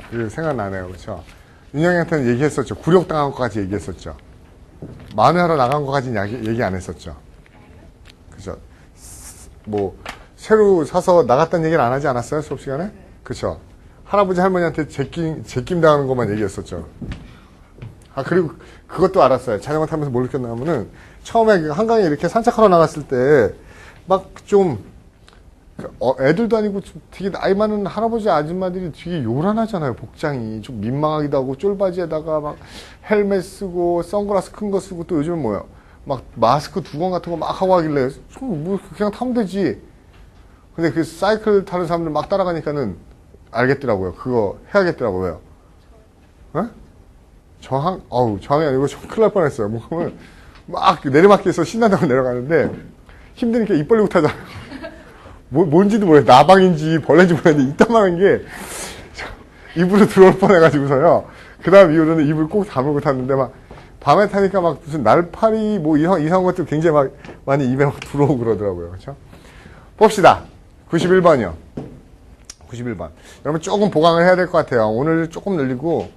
그 생각나네요. 그쵸? 윤영이한테는 얘기했었죠. 굴욕당한 것까지 얘기했었죠. 만회하러 나간 것까지는 얘기 안 했었죠. 그죠? 뭐, 새로 사서 나갔다는 얘기를 안 하지 않았어요? 수업 시간에? 그쵸? 할아버지 할머니한테 제낌 당하는 것만 얘기했었죠. 그리고 그것도 알았어요. 자전거 타면서 뭘 느꼈냐면은, 처음에 한강에 이렇게 산책하러 나갔을 때, 막 좀, 애들도 아니고 되게 나이 많은 할아버지 아줌마들이 되게 요란하잖아요. 복장이. 좀 민망하기도 하고, 쫄바지에다가 막 헬멧 쓰고, 선글라스 큰 거 쓰고, 또 요즘은 뭐야. 막 마스크 두건 같은 거 막 하고 하길래, 뭐 그냥 타면 되지. 근데 그 사이클 타는 사람들 막 따라가니까는 알겠더라고요. 그거 해야겠더라고요. 왜? 저항이 아니고 좀 큰일 날 뻔했어요. 뭐냐면 막 내리막길에서 신난다고 내려가는데 힘드니까 입 벌리고 타잖아요. 뭔지도 모르겠어요. 나방인지 벌레인지 모르겠는데 이따만한 게 입으로 들어올 뻔해가지고서요. 그 다음 이후로는 입을 꼭 다물고 탔는데 막 밤에 타니까 막 무슨 날파리 뭐 이상한 것들 굉장히 막 많이 입에 막 들어오고 그러더라고요. 그렇죠? 봅시다. 91번이요. 91번. 여러분 조금 보강을 해야 될 것 같아요. 오늘 조금 늘리고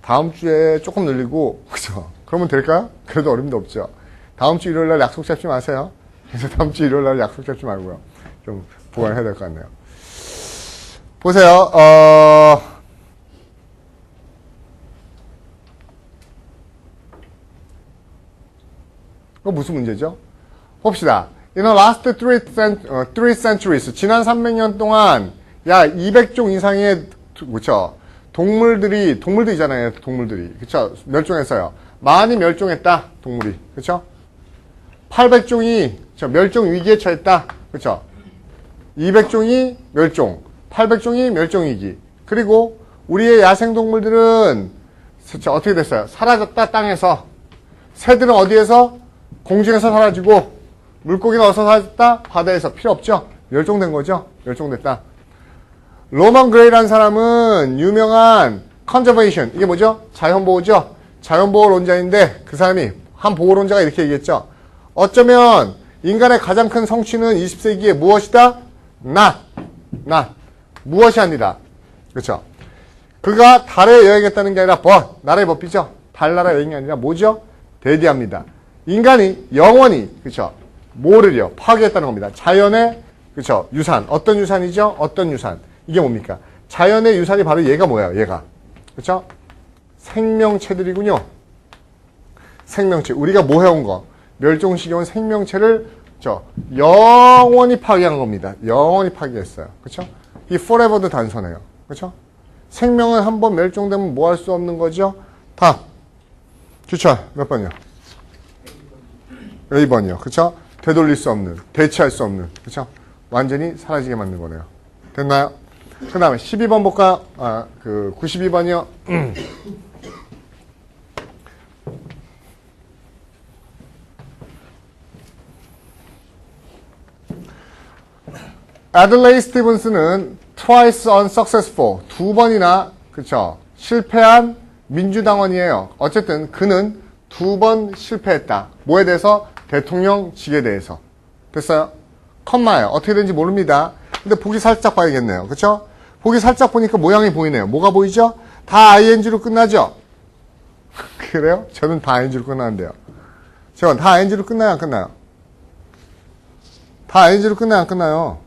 다음 주에 조금 늘리고 그죠? 그러면 될까요? 그래도 어림도 없죠. 다음 주 일요일 날 약속 잡지 마세요. 그래서 다음 주 일요일 날 약속 잡지 말고요. 좀 보강을 해야 될 것 같네요. 보세요. 이거 무슨 문제죠? 봅시다. In the last three centuries, 지난 300년 동안 약 200종 이상의 그쵸? 동물들이잖아요. 동물들이. 그쵸? 멸종했어요. 많이 멸종했다. 동물이. 그쵸? 800종이 멸종 위기에 처했다. 그쵸? 200종이 멸종, 800종이 멸종 위기. 그리고 우리의 야생동물들은 어떻게 됐어요? 사라졌다. 땅에서. 새들은 어디에서? 공중에서 사라지고 물고기는 어디서 사라졌다? 바다에서. 필요 없죠? 멸종된 거죠? 멸종됐다. 로먼 그레이라는 사람은 유명한 컨저베이션, 이게 뭐죠? 자연보호죠? 자연보호론자인데 그 사람이 한 보호론자가 이렇게 얘기했죠. 어쩌면 인간의 가장 큰 성취는 20세기에 무엇이다? 무엇이 아니다. 그렇죠? 그가 달에 여행했다는 게 아니라 나라의 법이죠. 달나라 여행이 아니라 뭐죠? 대디합니다. 인간이 영원히 그렇죠? 뭐를요? 파괴했다는 겁니다. 자연의 그렇죠? 유산. 어떤 유산이죠? 어떤 유산? 이게 뭡니까? 자연의 유산이 바로 얘가 뭐예요? 얘가. 그렇죠? 생명체들이군요. 생명체. 우리가 뭐 해온 거? 멸종시켜온 생명체를 영원히 파괴한 겁니다. 영원히 파괴했어요. 그렇죠? 이 forever도 단서네요. 그렇죠? 생명은 한번 멸종되면 뭐 할 수 없는 거죠? 다음. 추천. 몇 번이요? A번이요. 그렇죠? 되돌릴 수 없는, 대체할 수 없는. 그렇죠? 완전히 사라지게 만든 거네요. 됐나요? 그 다음에 12번 볼까요? 92번이요. 애들레이 스티븐스는 twice unsuccessful, 두 번이나 그쵸 실패한 민주당원이에요. 어쨌든 그는 두 번 실패했다. 뭐에 대해서? 대통령직에 대해서. 됐어요? 컴마예요. 어떻게 되는지 모릅니다. 근데 보기 살짝 봐야겠네요. 그쵸? 보기 살짝 보니까 모양이 보이네요. 뭐가 보이죠? 다 ing로 끝나죠? 그래요? 저는 다 ing로 끝나는데요. 저는 다 ing로 끝나요? 안 끝나요? 다 ing로 끝나요? 안 끝나요?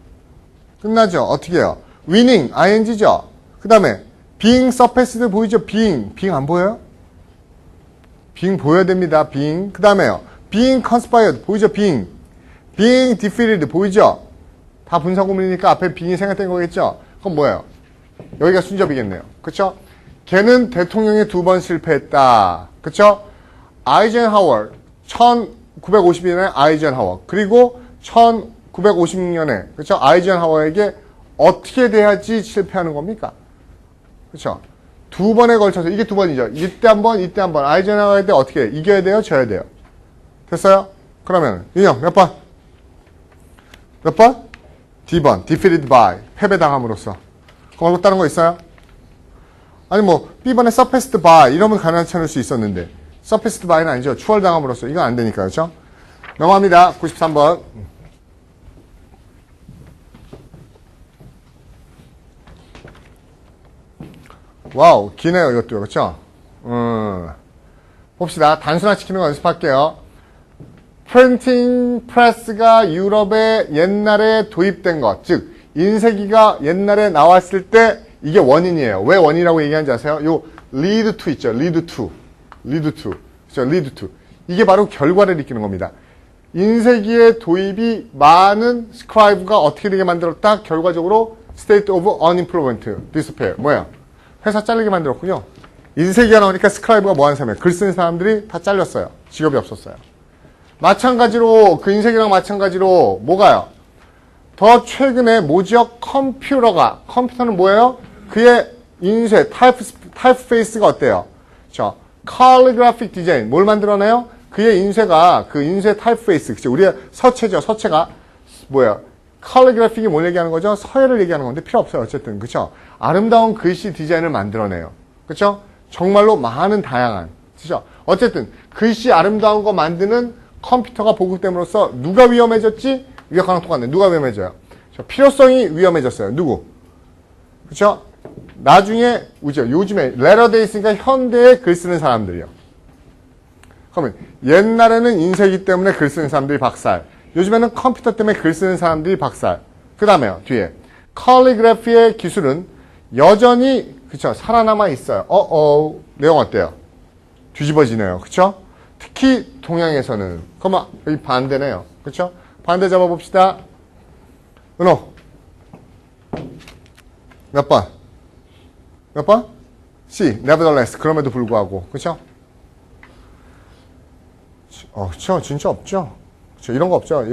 끝나죠? 어떻게 해요? winning, ing죠? 그 다음에 being surpassed 보이죠? being 안 보여요? being 보여야 됩니다. being. 그 다음에요. being conspired 보이죠? being defeated 보이죠? 다 분사구문이니까 앞에 being이 생략된 거겠죠? 그럼 뭐예요? 여기가 순접이겠네요. 그쵸? 걔는 대통령에 두 번 실패했다. 그쵸? 아이젠하워 1952년에 아이젠하워 그리고 1956년에 그쵸? 아이젠하워에게 어떻게 돼야지 실패하는 겁니까? 그쵸? 두 번에 걸쳐서 이게 두 번이죠. 이때 한 번, 이때 한 번. 아이젠하워에 때 어떻게 해요? 이겨야 돼요? 져야 돼요? 됐어요? 그러면 윤영 몇 번? 몇 번? D번. defeated by. 패배당함으로써. 그거 말고 다른 거 있어요? 아니 뭐 B번에 surpassed by 이러면 가능찮을 수 있었는데 surpassed by는 아니죠. 추월당함으로써. 이건 안 되니까. 그렇죠? 넘어갑니다. 93번. 와우, 기네요, 이것도. 그쵸? 봅시다. 단순화시키는 거 연습할게요. 프린팅 프레스가 유럽에 옛날에 도입된 것, 즉 인쇄기가 옛날에 나왔을 때 이게 원인이에요. 왜 원인이라고 얘기하는지 아세요? 요 lead to 있죠. lead to. 그렇죠? lead to. 이게 바로 결과를 일으키는 겁니다. 인쇄기의 도입이 많은 스크라이브가 어떻게 되게 만들었다? 결과적으로 state of unemployment, disappear. 뭐야? 회사 잘리게 만들었군요. 인쇄기가 나오니까 스크라이브가 뭐 하는 사람이에요? 글 쓰는 사람들이 다 잘렸어요. 직업이 없었어요. 마찬가지로 그 인쇄기랑 마찬가지로 뭐가요? 더 최근에 뭐죠? 컴퓨터는 뭐예요? 그의 인쇄 타입페이스가 어때요? 저 calligraphic 디자인 뭘 만들어내요? 그의 인쇄가 그 인쇄 타입페이스 그죠? 우리의 서체죠. 서체가 뭐예요? calligraphic이 뭘 얘기하는 거죠? 서예를 얘기하는 건데 필요 없어요. 어쨌든 그렇죠? 아름다운 글씨 디자인을 만들어내요. 그렇죠? 정말로 많은 다양한 그렇죠? 어쨌든 글씨 아름다운 거 만드는 컴퓨터가 보급됨으로써 누가 위험해졌지? 위협과랑 똑같네. 누가 위험해져요? 필요성이 위험해졌어요. 누구? 그렇죠? 나중에 요즘에 레터데이 있으니까 현대에 글 쓰는 사람들이요. 그러면 옛날에는 인쇄기 때문에 글 쓰는 사람들이 박살. 요즘에는 컴퓨터 때문에 글 쓰는 사람들이 박살. 그 다음에요. 뒤에 캘리그래피의 기술은 여전히 그렇죠? 살아남아 있어요. 내용 어때요? 뒤집어지네요. 그렇죠? 특히 동양에서는 그러면 여기 반대네요. 그렇죠? 반대 잡아봅시다. 은호 몇 번? 몇 번? C. Nevertheless. 그럼에도 불구하고. 그렇죠? 그렇죠. 진짜 없죠. 그렇죠? 이런 거 없죠.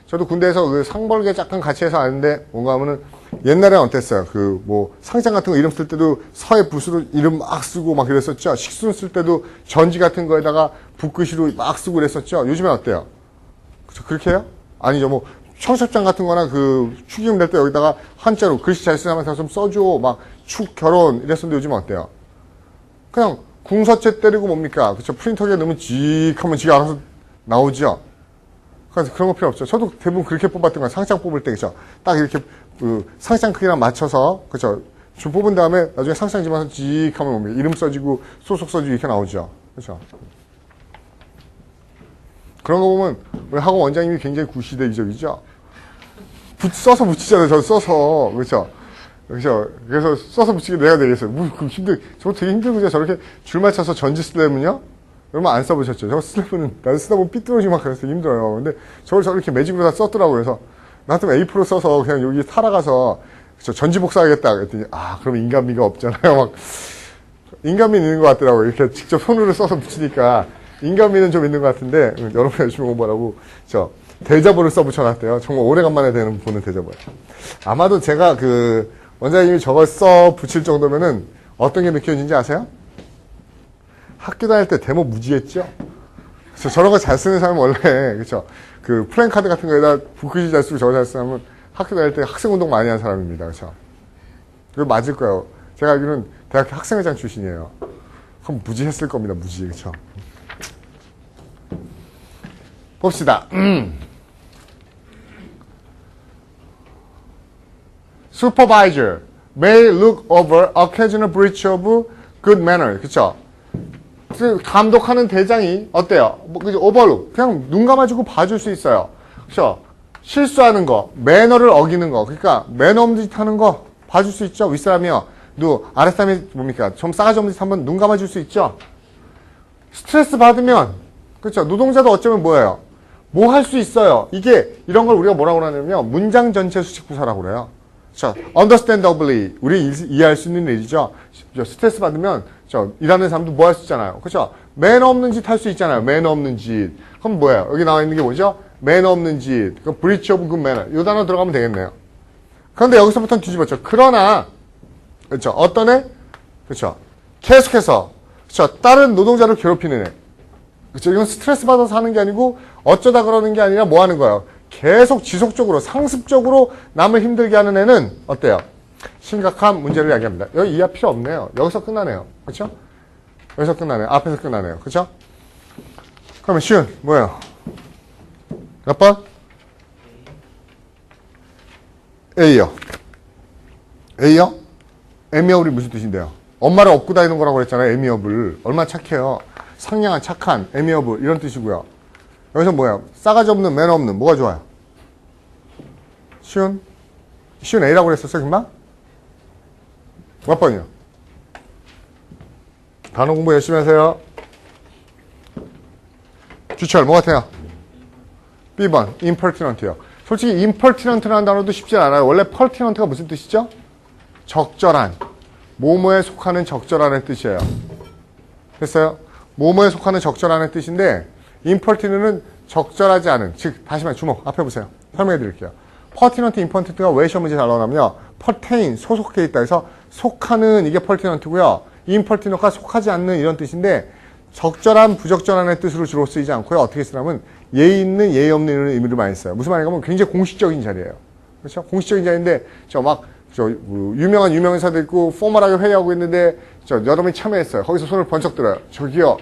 저도 군대에서 그 상벌개 약간 같이 해서 아는데 뭔가 하면은 옛날에는 어땠어요? 그 뭐 상장 같은 거 이름 쓸 때도 서에 붓으로 이름 막 쓰고 막 그랬었죠. 식순 쓸 때도 전지 같은 거에다가 붓글씨로 막 쓰고 그랬었죠. 요즘엔 어때요? 그렇죠? 그렇게 해요? 아니죠. 뭐 청첩장 같은 거나 그 축의금 낼 때 여기다가 한자로 글씨 잘 쓰면서 좀 써줘. 막 축 결혼 이랬었는데 요즘은 어때요? 그냥 궁서체 때리고 뭡니까? 그렇죠? 프린터기에 넣으면 직 하면 지가 알아서 나오죠. 그래서 그런 거 필요 없죠. 저도 대부분 그렇게 뽑았던 거예요. 상장 뽑을 때, 그죠? 딱 이렇게, 상장 크기랑 맞춰서, 그죠? 좀 뽑은 다음에 나중에 상장 집어서 직 하면 뭡니까? 이름 써지고, 소속 써지고 이렇게 나오죠. 그죠? 그런 거 보면, 우리 학원 원장님이 굉장히 구시대기적이죠? 써서 붙이잖아요. 저 써서. 그죠? 그죠? 그래서 써서 붙이게 내가 되겠어요. 저거 되게 힘들고, 저렇게 줄 맞춰서 전지 쓰려면요? 얼마 안 써보셨죠? 저거 쓰려면, 나도 쓰다 보면 삐뚤어지고 막 그래서 힘들어요. 근데 저걸 저렇게 매직으로 다 썼더라고요. 그래서, 나 같으면 A4 써서 그냥 여기 살아가서, 전지 복사하겠다. 그랬더니, 그럼 인간미가 없잖아요. 막, 인간미는 있는 것 같더라고요. 이렇게 직접 손으로 써서 붙이니까, 인간미는 좀 있는 것 같은데, 여러분 열심히 공부하라고, 대자보를 써붙여놨대요. 정말 오래간만에 보는 대자보예요. 아마도 제가 원장님이 저걸 써 붙일 정도면은 어떤 게 느껴지는지 아세요? 학교 다닐 때 데모 무지했죠? 그래서 저런 거 잘 쓰는 사람은 원래, 그쵸? 그 플랜카드 같은 거에다 붓글씨 잘 쓰고 저거 잘 쓰면 학교 다닐 때 학생운동 많이 한 사람입니다. 그쵸? 그거 맞을 거예요. 제가 알기로는 대학교 학생회장 출신이에요. 그럼 무지했을 겁니다. 무지. 그쵸? 봅시다. Supervisor may look over occasional breach of good manner. 그쵸? 감독하는 대장이 어때요? 오버룩. 그냥 눈 감아주고 봐줄 수 있어요. 그쵸? 실수하는 거, 매너를 어기는 거. 그러니까 매너 없는 짓 하는 거 봐줄 수 있죠? 윗사람이요. 아랫사람이 뭡니까? 좀 싸가지 없는 짓 한번 눈 감아줄 수 있죠? 스트레스 받으면, 그쵸? 노동자도 어쩌면 뭐예요? 뭐 할 수 있어요? 이런 걸 우리가 뭐라고 하냐면 문장 전체 수직 부사라고 그래요. 자, understandably 우리 이해할 수 있는 일이죠. 스트레스 받으면 일하는 사람도 뭐 할 수 있잖아요. 그렇죠? 매너 없는 짓 할 수 있잖아요. 매너 없는 짓. 그럼 뭐예요? 여기 나와 있는 게 뭐죠? 매너 없는 짓. 그 breach of good manner. 이 단어 들어가면 되겠네요. 그런데 여기서부터는 뒤집었죠. 그러나 그렇죠? 어떤 애? 그렇죠? 계속해서 그렇죠? 다른 노동자를 괴롭히는 애. 그렇죠? 이건 스트레스 받아서 하는 게 아니고 어쩌다 그러는 게 아니라 뭐 하는 거예요? 계속 지속적으로 상습적으로 남을 힘들게 하는 애는 어때요? 심각한 문제를 야기합니다. 여기 이해 필요 없네요. 여기서 끝나네요. 그렇죠? 여기서 끝나네요. 앞에서 끝나네요. 그렇죠? 그러면 쉬운 뭐예요? 몇 번? A요. A요? M이요? 우리 무슨 뜻인데요? 엄마를 업고 다니는 거라고 그랬잖아요. 애미업을. 얼마나 착해요. 상냥한, 착한, 애미업을. 이런 뜻이고요. 여기서 뭐야? 싸가지 없는, 매너 없는. 뭐가 좋아요? 쉬운 A라고 그랬었어, 금방? 몇 번이요? 단어 공부 열심히 하세요. 주철, 뭐 같아요? B번, impertinent요. 솔직히 impertinent라는 단어도 쉽지 않아요. 원래 pertinent가 무슨 뜻이죠? 적절한. 뭐뭐에 속하는 적절한의 뜻이에요. 됐어요? 뭐뭐에 속하는 적절한의 뜻인데, impertinent은 적절하지 않은. 즉, 다시 말해, 주목. 앞에 보세요. 설명해 드릴게요. pertinent, impertinent가 왜 시험 문제 잘 나오냐면요. pertain, 소속해 있다 해서 속하는 이게 pertinent고요. impertinent가 속하지 않는 이런 뜻인데, 적절한, 부적절한의 뜻으로 주로 쓰이지 않고요. 어떻게 쓰냐면 예의 있는, 예의 없는 이런 의미를 많이 써요. 무슨 말인가 하면 굉장히 공식적인 자리예요. 그렇죠? 공식적인 자리인데 유명한 유명인사도 있고 포멀하게 회의하고 있는데 여러 명이 참여했어요. 거기서 손을 번쩍 들어요. 저기요.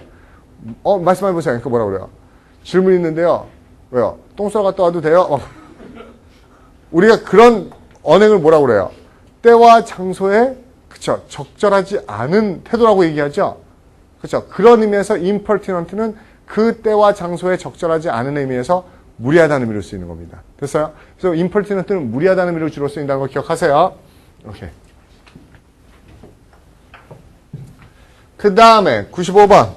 말씀해 보세요. 그러니까 뭐라 그래요? 질문 있는데요. 왜요? 똥 싸러 갔다 와도 돼요? 우리가 그런 언행을 뭐라 그래요? 때와 장소에 그쵸? 적절하지 않은 태도라고 얘기하죠. 그렇죠. 그런 의미에서 impertinent는 그 때와 장소에 적절하지 않은 의미에서 무리하다는 의미로 쓰이는 겁니다. 됐어요? 그래서 impertinent는 무리하다는 의미로 주로 쓰인다는 거 기억하세요. 오케이. 그 다음에 95번.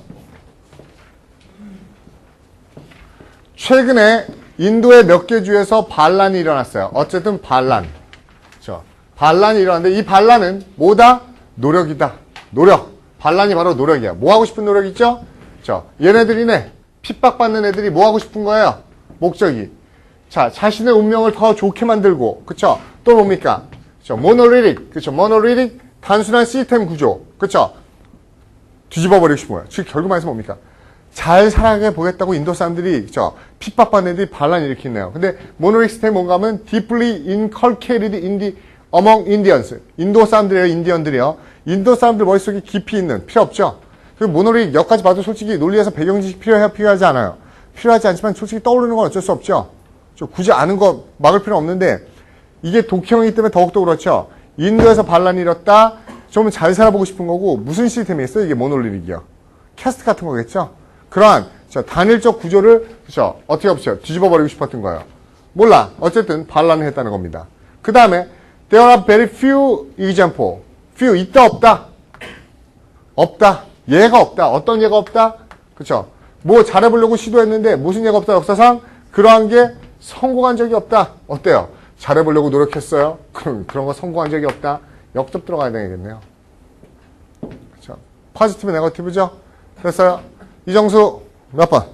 최근에 인도의 몇 개 주에서 반란이 일어났어요. 어쨌든 반란. 그렇죠. 반란이 일어났는데 이 반란은 뭐다? 노력이다. 노력. 반란이 바로 노력이야. 뭐 하고 싶은 노력 있죠? 얘네들이네. 핍박받는 애들이 뭐 하고 싶은 거예요? 목적이. 자, 자신의 운명을 더 좋게 만들고, 그쵸? 또 뭡니까? 그쵸? 모노리릭. 그쵸? 모노리릭. 단순한 시스템 구조. 그쵸? 뒤집어버리고 싶은 거예요. 즉, 결국 말해서 뭡니까? 잘 살아게 보겠다고 인도 사람들이, 그쵸? 핍박받는 애들이 반란 일으키네요. 근데 모노리릭 시스템이 뭔가 하면 deeply inculcated among Indians. 인도 사람들이에요, 인디언들이요. 인도 사람들 머릿속에 깊이 있는, 필요 없죠? 그 모노릭 여기까지 봐도 솔직히 논리에서 배경지식 필요하지 않아요. 필요하지 않지만 솔직히 떠오르는 건 어쩔 수 없죠? 굳이 아는 거 막을 필요는 없는데, 이게 독형이기 때문에 더욱더 그렇죠? 인도에서 반란이 일었다, 좀 잘 살아보고 싶은 거고, 무슨 시스템이 있어요? 이게 모노릭이요. 캐스트 같은 거겠죠? 그러한, 단일적 구조를, 그쵸? 어떻게 없어요? 뒤집어버리고 싶었던 거예요. 몰라. 어쨌든 반란을 했다는 겁니다. 그 다음에, there are very few example. few, 있다, 없다? 없다. 예가 없다. 어떤 예가 없다? 그쵸? 뭐 잘해보려고 시도했는데 무슨 예가 없다, 역사상? 그러한 게 성공한 적이 없다. 어때요? 잘해보려고 노력했어요? 그런 거 성공한 적이 없다. 역접 들어가야 되겠네요. 그쵸? 포지티브, 네거티브죠? 됐어요? 이정수 몇 번?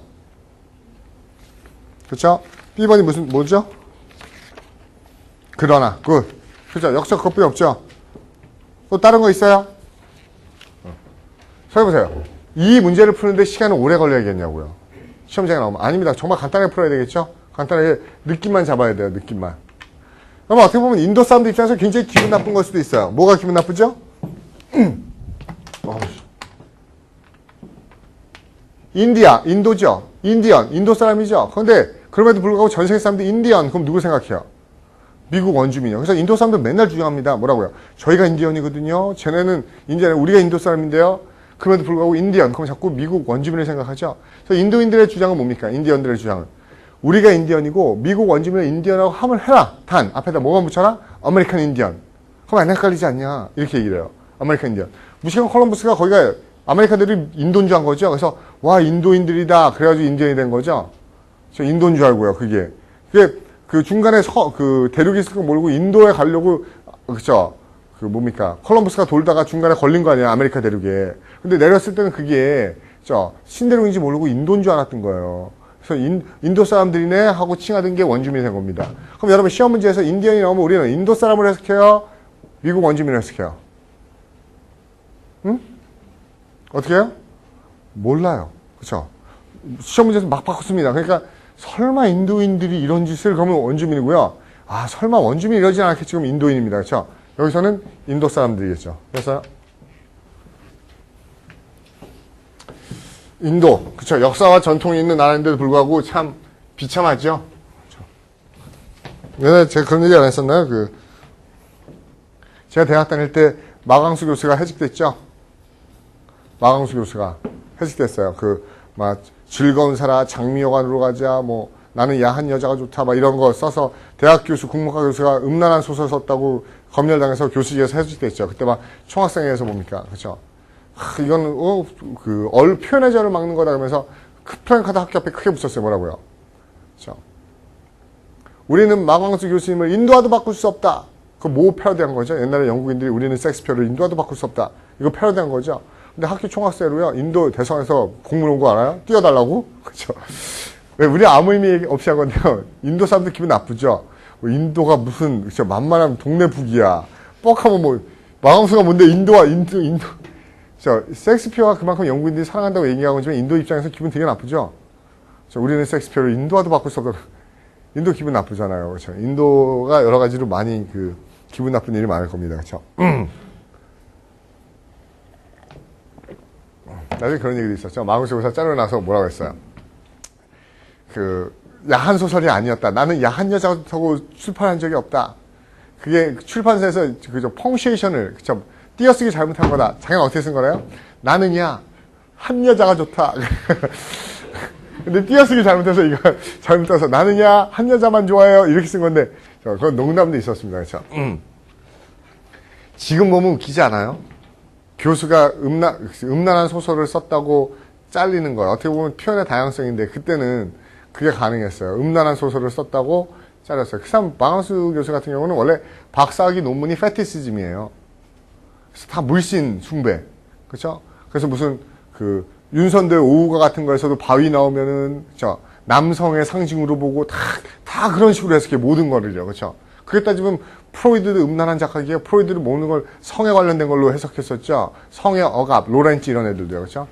그쵸? B번이 뭐죠? 그러나, 굿. 그죠? 역적 그것뿐이 없죠? 또 다른 거 있어요? 생각해보세요. 이 문제를 푸는데 시간은 오래 걸려야겠냐고요. 시험장에 나오면. 아닙니다. 정말 간단하게 풀어야 되겠죠? 간단하게 느낌만 잡아야 돼요. 느낌만. 그러면 어떻게 보면 인도 사람들 입장에서 굉장히 기분 나쁜 걸 수도 있어요. 뭐가 기분 나쁘죠? 인도죠. 인도 사람이죠. 그런데 그럼에도 불구하고 전 세계 사람들이 인디언. 그럼 누구 생각해요? 미국 원주민이요. 그래서 인도 사람들 맨날 주장합니다. 뭐라고요? 저희가 인디언이거든요. 쟤네는 인디언, 우리가 인도 사람인데요. 그럼에도 불구하고 인디언. 그럼 자꾸 미국 원주민을 생각하죠. 그래서 인도인들의 주장은 뭡니까? 인디언들의 주장은. 우리가 인디언이고 미국 원주민을 인디언하고 함을 해라. 단. 앞에다 뭐만 붙여라? 아메리칸 인디언. 그럼 안 헷갈리지 않냐? 이렇게 얘기를 해요. 아메리칸 인디언. 무시건 콜럼버스가 거기가 아메리카들이 인도인 줄 안 거죠. 그래서 와 인도인들이다. 그래가지고 인디언이 된 거죠. 저 인도인 줄 알고요. 그게 그 중간에 그 대륙이 있을 거 모르고 인도에 가려고 그쵸? 그 뭡니까? 콜럼버스가 돌다가 중간에 걸린 거 아니에요? 아메리카 대륙에. 근데 내렸을 때는 그게 신대륙인지 모르고 인도인 줄 알았던 거예요. 그래서 인도 사람들이네 하고 칭하던 게 원주민이 된 겁니다. 그럼 여러분 시험 문제에서 인디언이 나오면 우리는 인도 사람을 해석해요? 미국 원주민을 해석해요? 응? 어떻게 해요? 몰라요. 그쵸? 시험 문제에서 막 바꿨습니다. 그러니까 설마 인도인들이 이런 짓을 그러면 원주민이고요. 아 설마 원주민이 이러진 않겠지. 그럼 인도인입니다. 그렇죠? 여기서는 인도 사람들이겠죠. 그래서 인도, 그쵸? 역사와 전통이 있는 나라인데도 불구하고 참 비참하죠. 그렇죠? 제가 그런 얘기 안 했었나요? 제가 대학 다닐 때 마강수 교수가 해직됐죠. 마광수 교수가 해석됐어요. 막 즐거운 살아, 장미여관으로 가자, 뭐 나는 야한 여자가 좋다, 막 이런 거 써서 대학 교수, 국문과 교수가 음란한 소설 썼다고 검열당해서 교수직에서 해석됐죠. 그때 막 총학생회에서 뭡니까, 그렇죠? 이거는 표현의 자유를 막는 거다 그러면서 플랜카드 학교 앞에 크게 붙였어요. 뭐라고요? 그렇죠? 우리는 마광수 교수님을 인도화도 바꿀 수 없다. 그거 뭐 패러디한 거죠? 옛날에 영국인들이 우리는 섹스피어를 인도화도 바꿀 수 없다. 이거 패러디한 거죠? 근데 학교 총학생회로요, 인도 대성에서 공문 온 거 알아요? 뛰어달라고? 그렇죠? 왜 우리 아무 의미 없이 한 건데요. 인도 사람들 기분 나쁘죠? 인도가 무슨, 그쵸? 만만한 동네 북이야. 뻑하면 뭐, 마광수가 뭔데 인도. 섹스피어가 그만큼 영국인들이 사랑한다고 얘기하고 있지만 인도 입장에서 기분 되게 나쁘죠? 우리는 섹스피어를 인도화도 바꿀 수 없다. 인도 기분 나쁘잖아요. 그렇죠? 인도가 여러 가지로 많이 기분 나쁜 일이 많을 겁니다. 그렇죠? 나중에 그런 얘기도 있었죠. 마광수 교사 자르고 나서 뭐라고 했어요? 야한 소설이 아니었다. 나는 야한 여자하고 출판한 적이 없다. 그게 출판사에서 펑쉐이션을, 그쵸? 띄어쓰기 잘못한 거다. 자기가 어떻게 쓴 거래요? 나는야, 한 여자가 좋다. 근데 띄어쓰기 잘못해서 이거 잘못 써서 나는야, 한 여자만 좋아해요. 이렇게 쓴 건데, 그건 농담도 있었습니다. 그쵸? 지금 보면 웃기지 않아요? 교수가 음란한 소설을 썼다고 잘리는 거예요. 어떻게 보면 표현의 다양성인데, 그때는 그게 가능했어요. 음란한 소설을 썼다고 잘렸어요. 그 사람, 마광수 교수 같은 경우는 원래 박사학위 논문이 페티시즘이에요. 그래서 다 물씬 숭배. 그쵸? 그래서 무슨, 윤선대 오후가 같은 거에서도 바위 나오면은, 남성의 상징으로 보고 다 그런 식으로 해석해, 모든 거를요. 그쵸? 그게 따지면 프로이드도 음란한 작가기에 프로이드도 모든 걸 성에 관련된 걸로 해석했었죠. 성의 억압, 로렌츠 이런 애들도요. 그쵸?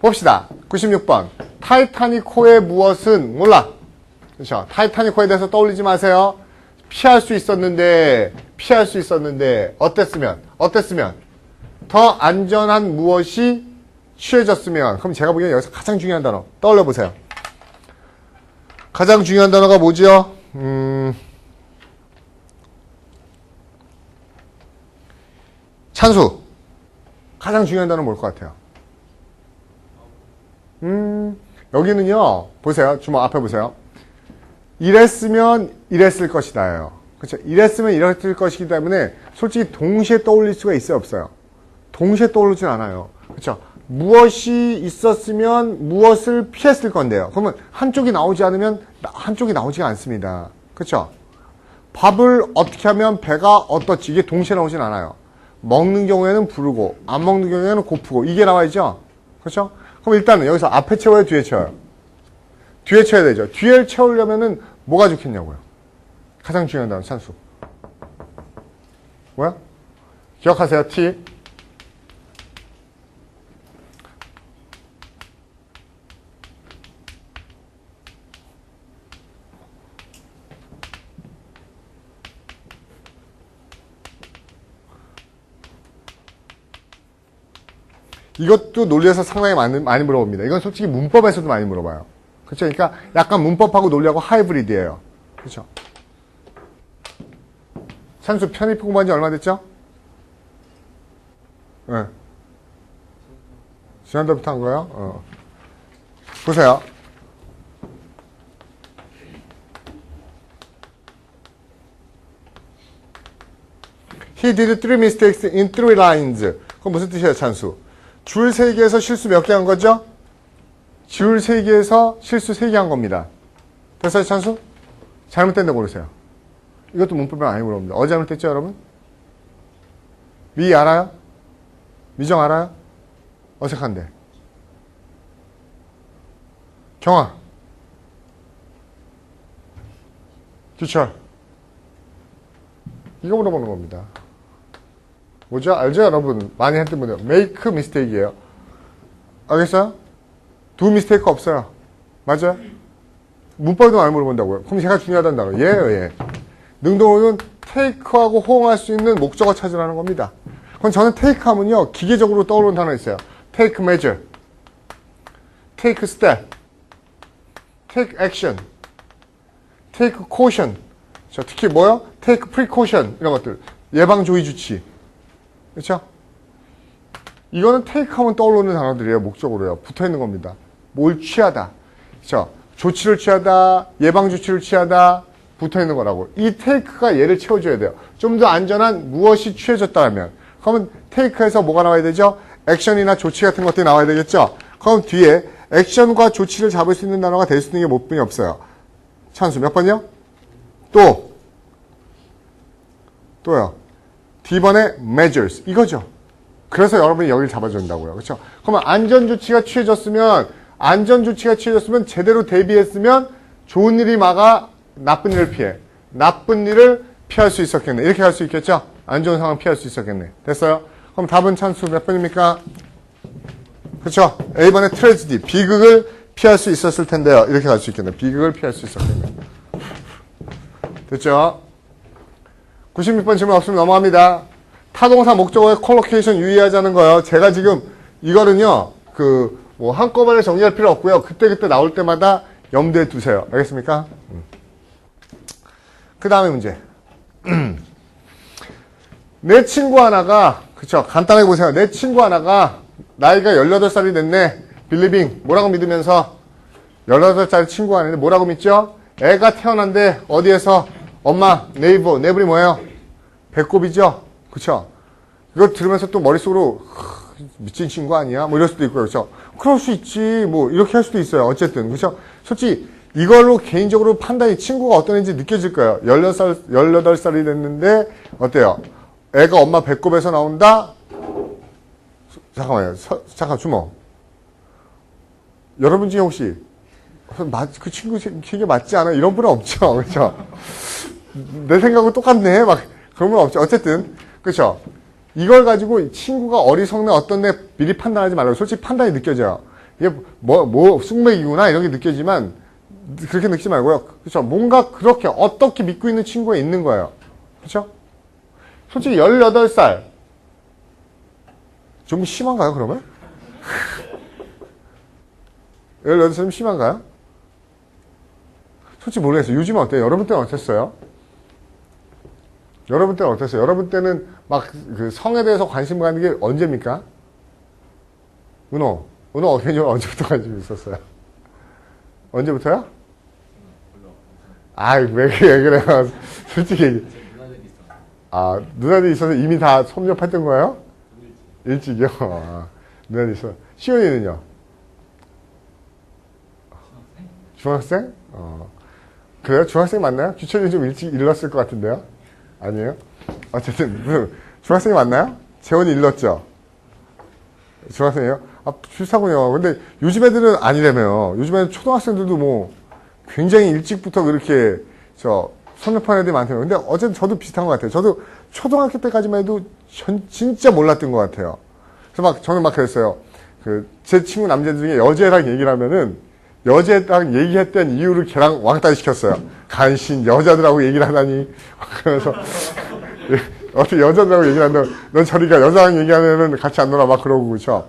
봅시다. 96번. 타이타닉호의 무엇은 몰라. 그렇죠? 타이타닉호에 대해서 떠올리지 마세요. 피할 수 있었는데 어땠으면 더 안전한 무엇이 취해졌으면. 그럼 제가 보기엔 여기서 가장 중요한 단어 떠올려 보세요. 가장 중요한 단어가 뭐지요? 찬수. 가장 중요한 단어는 뭘 것 같아요? 여기는요, 보세요. 주먹 앞에 보세요. 이랬으면 이랬을 것이다예요. 그렇죠? 이랬으면 이랬을 것이기 때문에 솔직히 동시에 떠올릴 수가 있어요, 없어요? 동시에 떠오르진 않아요. 그렇죠? 무엇이 있었으면 무엇을 피했을 건데요. 그러면 한쪽이 나오지 않으면 한쪽이 나오지가 않습니다. 그렇죠? 밥을 어떻게 하면 배가 어떻지? 이게 동시에 나오진 않아요. 먹는 경우에는 부르고 안 먹는 경우에는 고프고 이게 나와야죠. 그렇죠? 그럼 일단은 여기서 앞에 채워요, 뒤에 채워요? 뒤에 채워야 되죠. 뒤에 채우려면은 뭐가 좋겠냐고요. 가장 중요한 단어 찬수. 뭐야? 기억하세요, T. 이것도 논리에서 상당히 많이 물어봅니다. 이건 솔직히 문법에서도 많이 물어봐요. 그렇죠? 그러니까 약간 문법하고 논리하고 하이브리드예요. 그렇죠? 산수 편입 공부한 지 얼마 됐죠? 네. 지난달부터 한 거예요? 보세요. He did 3 mistakes in 3 lines. 그건 무슨 뜻이에요, 찬수? 줄 3개에서 실수 몇 개 한 거죠? 줄 3개에서 실수 3개 한 겁니다. 됐어요, 찬수? 잘못된 데 고르세요. 이것도 문법에 많이 물어봅니다. 어디 잘못됐죠, 여러분? 미 알아요? 미정 알아요? 어색한데. 경아. 규철. 이거 물어보는 겁니다. 뭐죠? 알죠, 여러분? 많이 했던 분들. make mistake이에요. 알겠어요? do mistake 없어요. 맞아요? 문법도 많이 물어본다고요. 그럼 제가 중요하단다고요. 예요, 예. 능동어는 take하고 호응할 수 있는 목적어 찾으라는 겁니다. 그럼 저는 take 하면요, 기계적으로 떠오르는 단어 있어요. take measure, take step, take action, take caution. 자, 특히 뭐요? take precaution. 이런 것들. 예방조의 조치. 그렇죠? 이거는 take 하면 떠오르는 단어들이에요. 목적으로요. 붙어 있는 겁니다. 뭘 취하다. 그쵸? 조치를 취하다, 예방조치를 취하다, 붙어 있는 거라고. 이 take가 얘를 채워줘야 돼요. 좀 더 안전한 무엇이 취해졌다면. 그러면 take에서 뭐가 나와야 되죠? 액션이나 조치 같은 것들이 나와야 되겠죠? 그럼 뒤에 액션과 조치를 잡을 수 있는 단어가 될 수 있는 게 몇 분이 없어요. 찬수 몇 번이요? 또요. D번에 measures. 이거죠. 그래서 여러분이 여기를 잡아준다고요. 그렇죠? 그러면 안전조치가 취해졌으면 제대로 대비했으면 좋은 일이 막아 나쁜 일을 피해. 나쁜 일을 피할 수 있었겠네. 이렇게 할 수 있겠죠? 안 좋은 상황을 피할 수 있었겠네. 됐어요? 그럼 답은 찬수 몇 번입니까? 그렇죠? A번에 트레지디. 비극을 피할 수 있었을 텐데요. 이렇게 갈 수 있겠네. 비극을 피할 수 있었겠네. 됐죠? 96번 질문 없으면 넘어갑니다. 타동사 목적어의 콜로케이션 유의하자는 거예요. 제가 지금 이거는요, 뭐 한꺼번에 정리할 필요 없고요. 그때그때 나올 때마다 염두에 두세요. 알겠습니까? 그 다음에 문제. 내 친구 하나가, 그쵸. 간단하게 보세요. 내 친구 하나가 나이가 18살이 됐네. 빌리빙. 뭐라고 믿으면서 18살짜리 친구가 아닌데 뭐라고 믿죠? 애가 태어난데 어디에서 엄마, 네이블이 뭐예요? 배꼽이죠? 그쵸? 이거 들으면서 또 머릿속으로 미친 친구 아니야? 뭐 이럴 수도 있고요. 그쵸? 그럴 수 있지. 뭐 이렇게 할 수도 있어요. 어쨌든. 그쵸? 솔직히 이걸로 개인적으로 판단이 친구가 어떤 애인지 느껴질 거예요. 18살이 됐는데 어때요? 애가 엄마 배꼽에서 나온다? 잠깐만요. 잠깐 주모. 여러분 중에 혹시 그 친구 기계 맞지 않아? 이런 분은 없죠. 그쵸? 내 생각은 똑같네. 막 그런 건 없죠. 어쨌든 그렇죠. 이걸 가지고 친구가 어리석네 어떤 애 미리 판단하지 말라고. 솔직히 판단이 느껴져요. 이게 쑥맥이구나 이런 게 느껴지만 그렇게 느끼지 말고요. 그렇죠. 뭔가 그렇게 어떻게 믿고 있는 친구가 있는 거예요. 그렇죠? 솔직히 18살 좀 심한가요? 그러면? 18살이면 심한가요? 솔직히 모르겠어요. 요즘은 어때요? 여러분 때는 어땠어요? 여러분 때는 어땠어요? 여러분 때는 막 그 성에 대해서 관심 갖는 게 언제입니까? 은호 개인적으로 언제부터 관심이 있었어요? 언제부터요? 왜 그래요? 솔직히 얘기. 누나들이 있어서 이미 다 섭렵했던 거예요? 일찍이요? 누나들이 있어. 시온이는요? 중학생? 그래요? 중학생 맞나요? 규철이 좀 일찍 일렀을 것 같은데요? 아니에요? 어쨌든, 중학생이 맞나요? 재원이 일렀죠? 중학생이에요? 비슷하군요. 근데 요즘 애들은 아니라며요. 요즘 애들 초등학생들도 뭐 굉장히 일찍부터 그렇게, 섭렵하는 애들이 많대요. 근데 어쨌든 저도 비슷한 것 같아요. 저도 초등학교 때까지만 해도 진짜 몰랐던 것 같아요. 그래서 저는 그랬어요. 제 친구 남자들 중에 여자애랑 얘기를 하면은 여자애랑 얘기했던 이유를 걔랑 왕따 시켰어요. 간신 여자들하고 얘기를 하다니. 그래서 어떻게 여자들하고 얘기를 한다. 넌 저리가 여자랑 얘기하면은 같이 안 놀아 막 그러고 그쵸.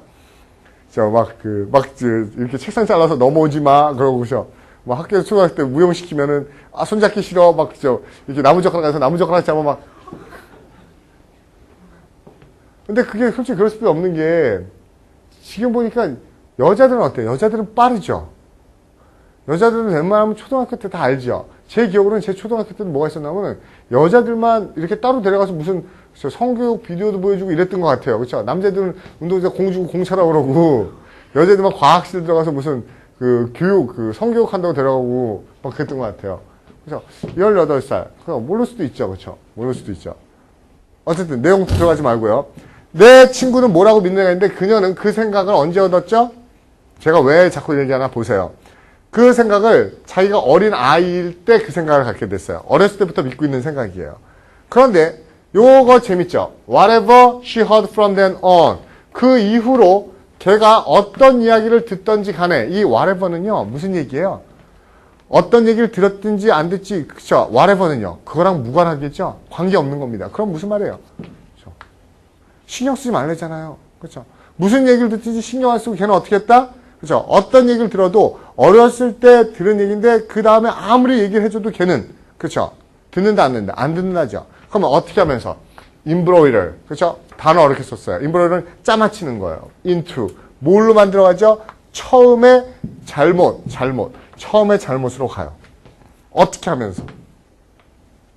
이렇게 책상 잘라서 넘어오지 마 그러고 그쵸. 학교에서 초등학교 때 무용시키면은 손잡기 싫어 이렇게 나무젓가락 가서 나무젓가락 잡아 막. 근데 그게 솔직히 그럴 수밖에 없는 게 지금 보니까 여자들은 어때요? 여자들은 빠르죠. 여자들은 웬만하면 초등학교 때 다 알죠. 제 기억으로는 제 초등학교 때는 뭐가 있었냐면 여자들만 이렇게 따로 데려가서 무슨 성교육 비디오도 보여주고 이랬던 것 같아요. 그렇죠? 남자들은 운동장 공 주고 공 차라고 그러고 여자들만 과학실 들어가서 무슨 성교육 한다고 데려가고 막 그랬던 것 같아요. 그렇죠? 18살. 모를 수도 있죠. 그렇죠? 모를 수도 있죠. 어쨌든 내용 들어가지 말고요. 내 친구는 뭐라고 믿는 애인데 그녀는 그 생각을 언제 얻었죠? 제가 왜 자꾸 얘기하나 보세요. 그 생각을 자기가 어린 아이일 때 그 생각을 갖게 됐어요. 어렸을 때부터 믿고 있는 생각이에요. 그런데 요거 재밌죠? Whatever she heard from then on. 그 이후로 걔가 어떤 이야기를 듣던지 간에 이 whatever는요. 무슨 얘기예요? 어떤 얘기를 들었든지 안 듣지. 그쵸? whatever는요. 그거랑 무관하겠죠? 관계없는 겁니다. 그럼 무슨 말이에요? 그쵸? 신경 쓰지 말랬잖아요. 그쵸? 무슨 얘기를 듣든지 신경 안 쓰고 걔는 어떻게 했다? 그죠? 어떤 얘기를 들어도 어렸을 때 들은 얘기인데 그 다음에 아무리 얘기를 해줘도 걔는 그렇죠? 듣는다 안 듣는다? 안 듣는다죠. 그러면 어떻게 하면서? embroider 그렇죠? 단어 어렵게 썼어요. involve는 짜맞히는 거예요. into. 뭘로 만들어가죠? 처음에 처음에 잘못으로 가요. 어떻게 하면서.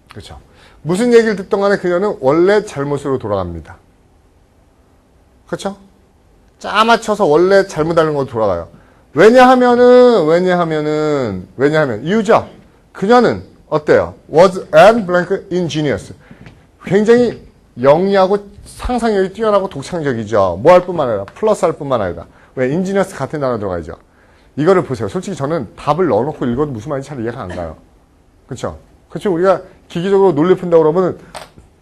그렇죠. 무슨 얘기를 듣던 간에 그녀는 원래 잘못으로 돌아갑니다. 그렇죠? 짜맞춰서 원래 잘못하는 걸로 돌아가요. 왜냐하면 이유죠. 그녀는 어때요? was an blank ingenious. 굉장히 영리하고 상상력이 뛰어나고 독창적이죠. 뭐 할 뿐만 아니라 플러스 할 뿐만 아니라 왜 ingenious 같은 단어 들어가죠. 이거를 보세요. 솔직히 저는 답을 넣어놓고 읽어도 무슨 말인지 잘 이해가 안 가요. 그렇죠? 그렇죠. 우리가 기기적으로 논리 푼다고 그러면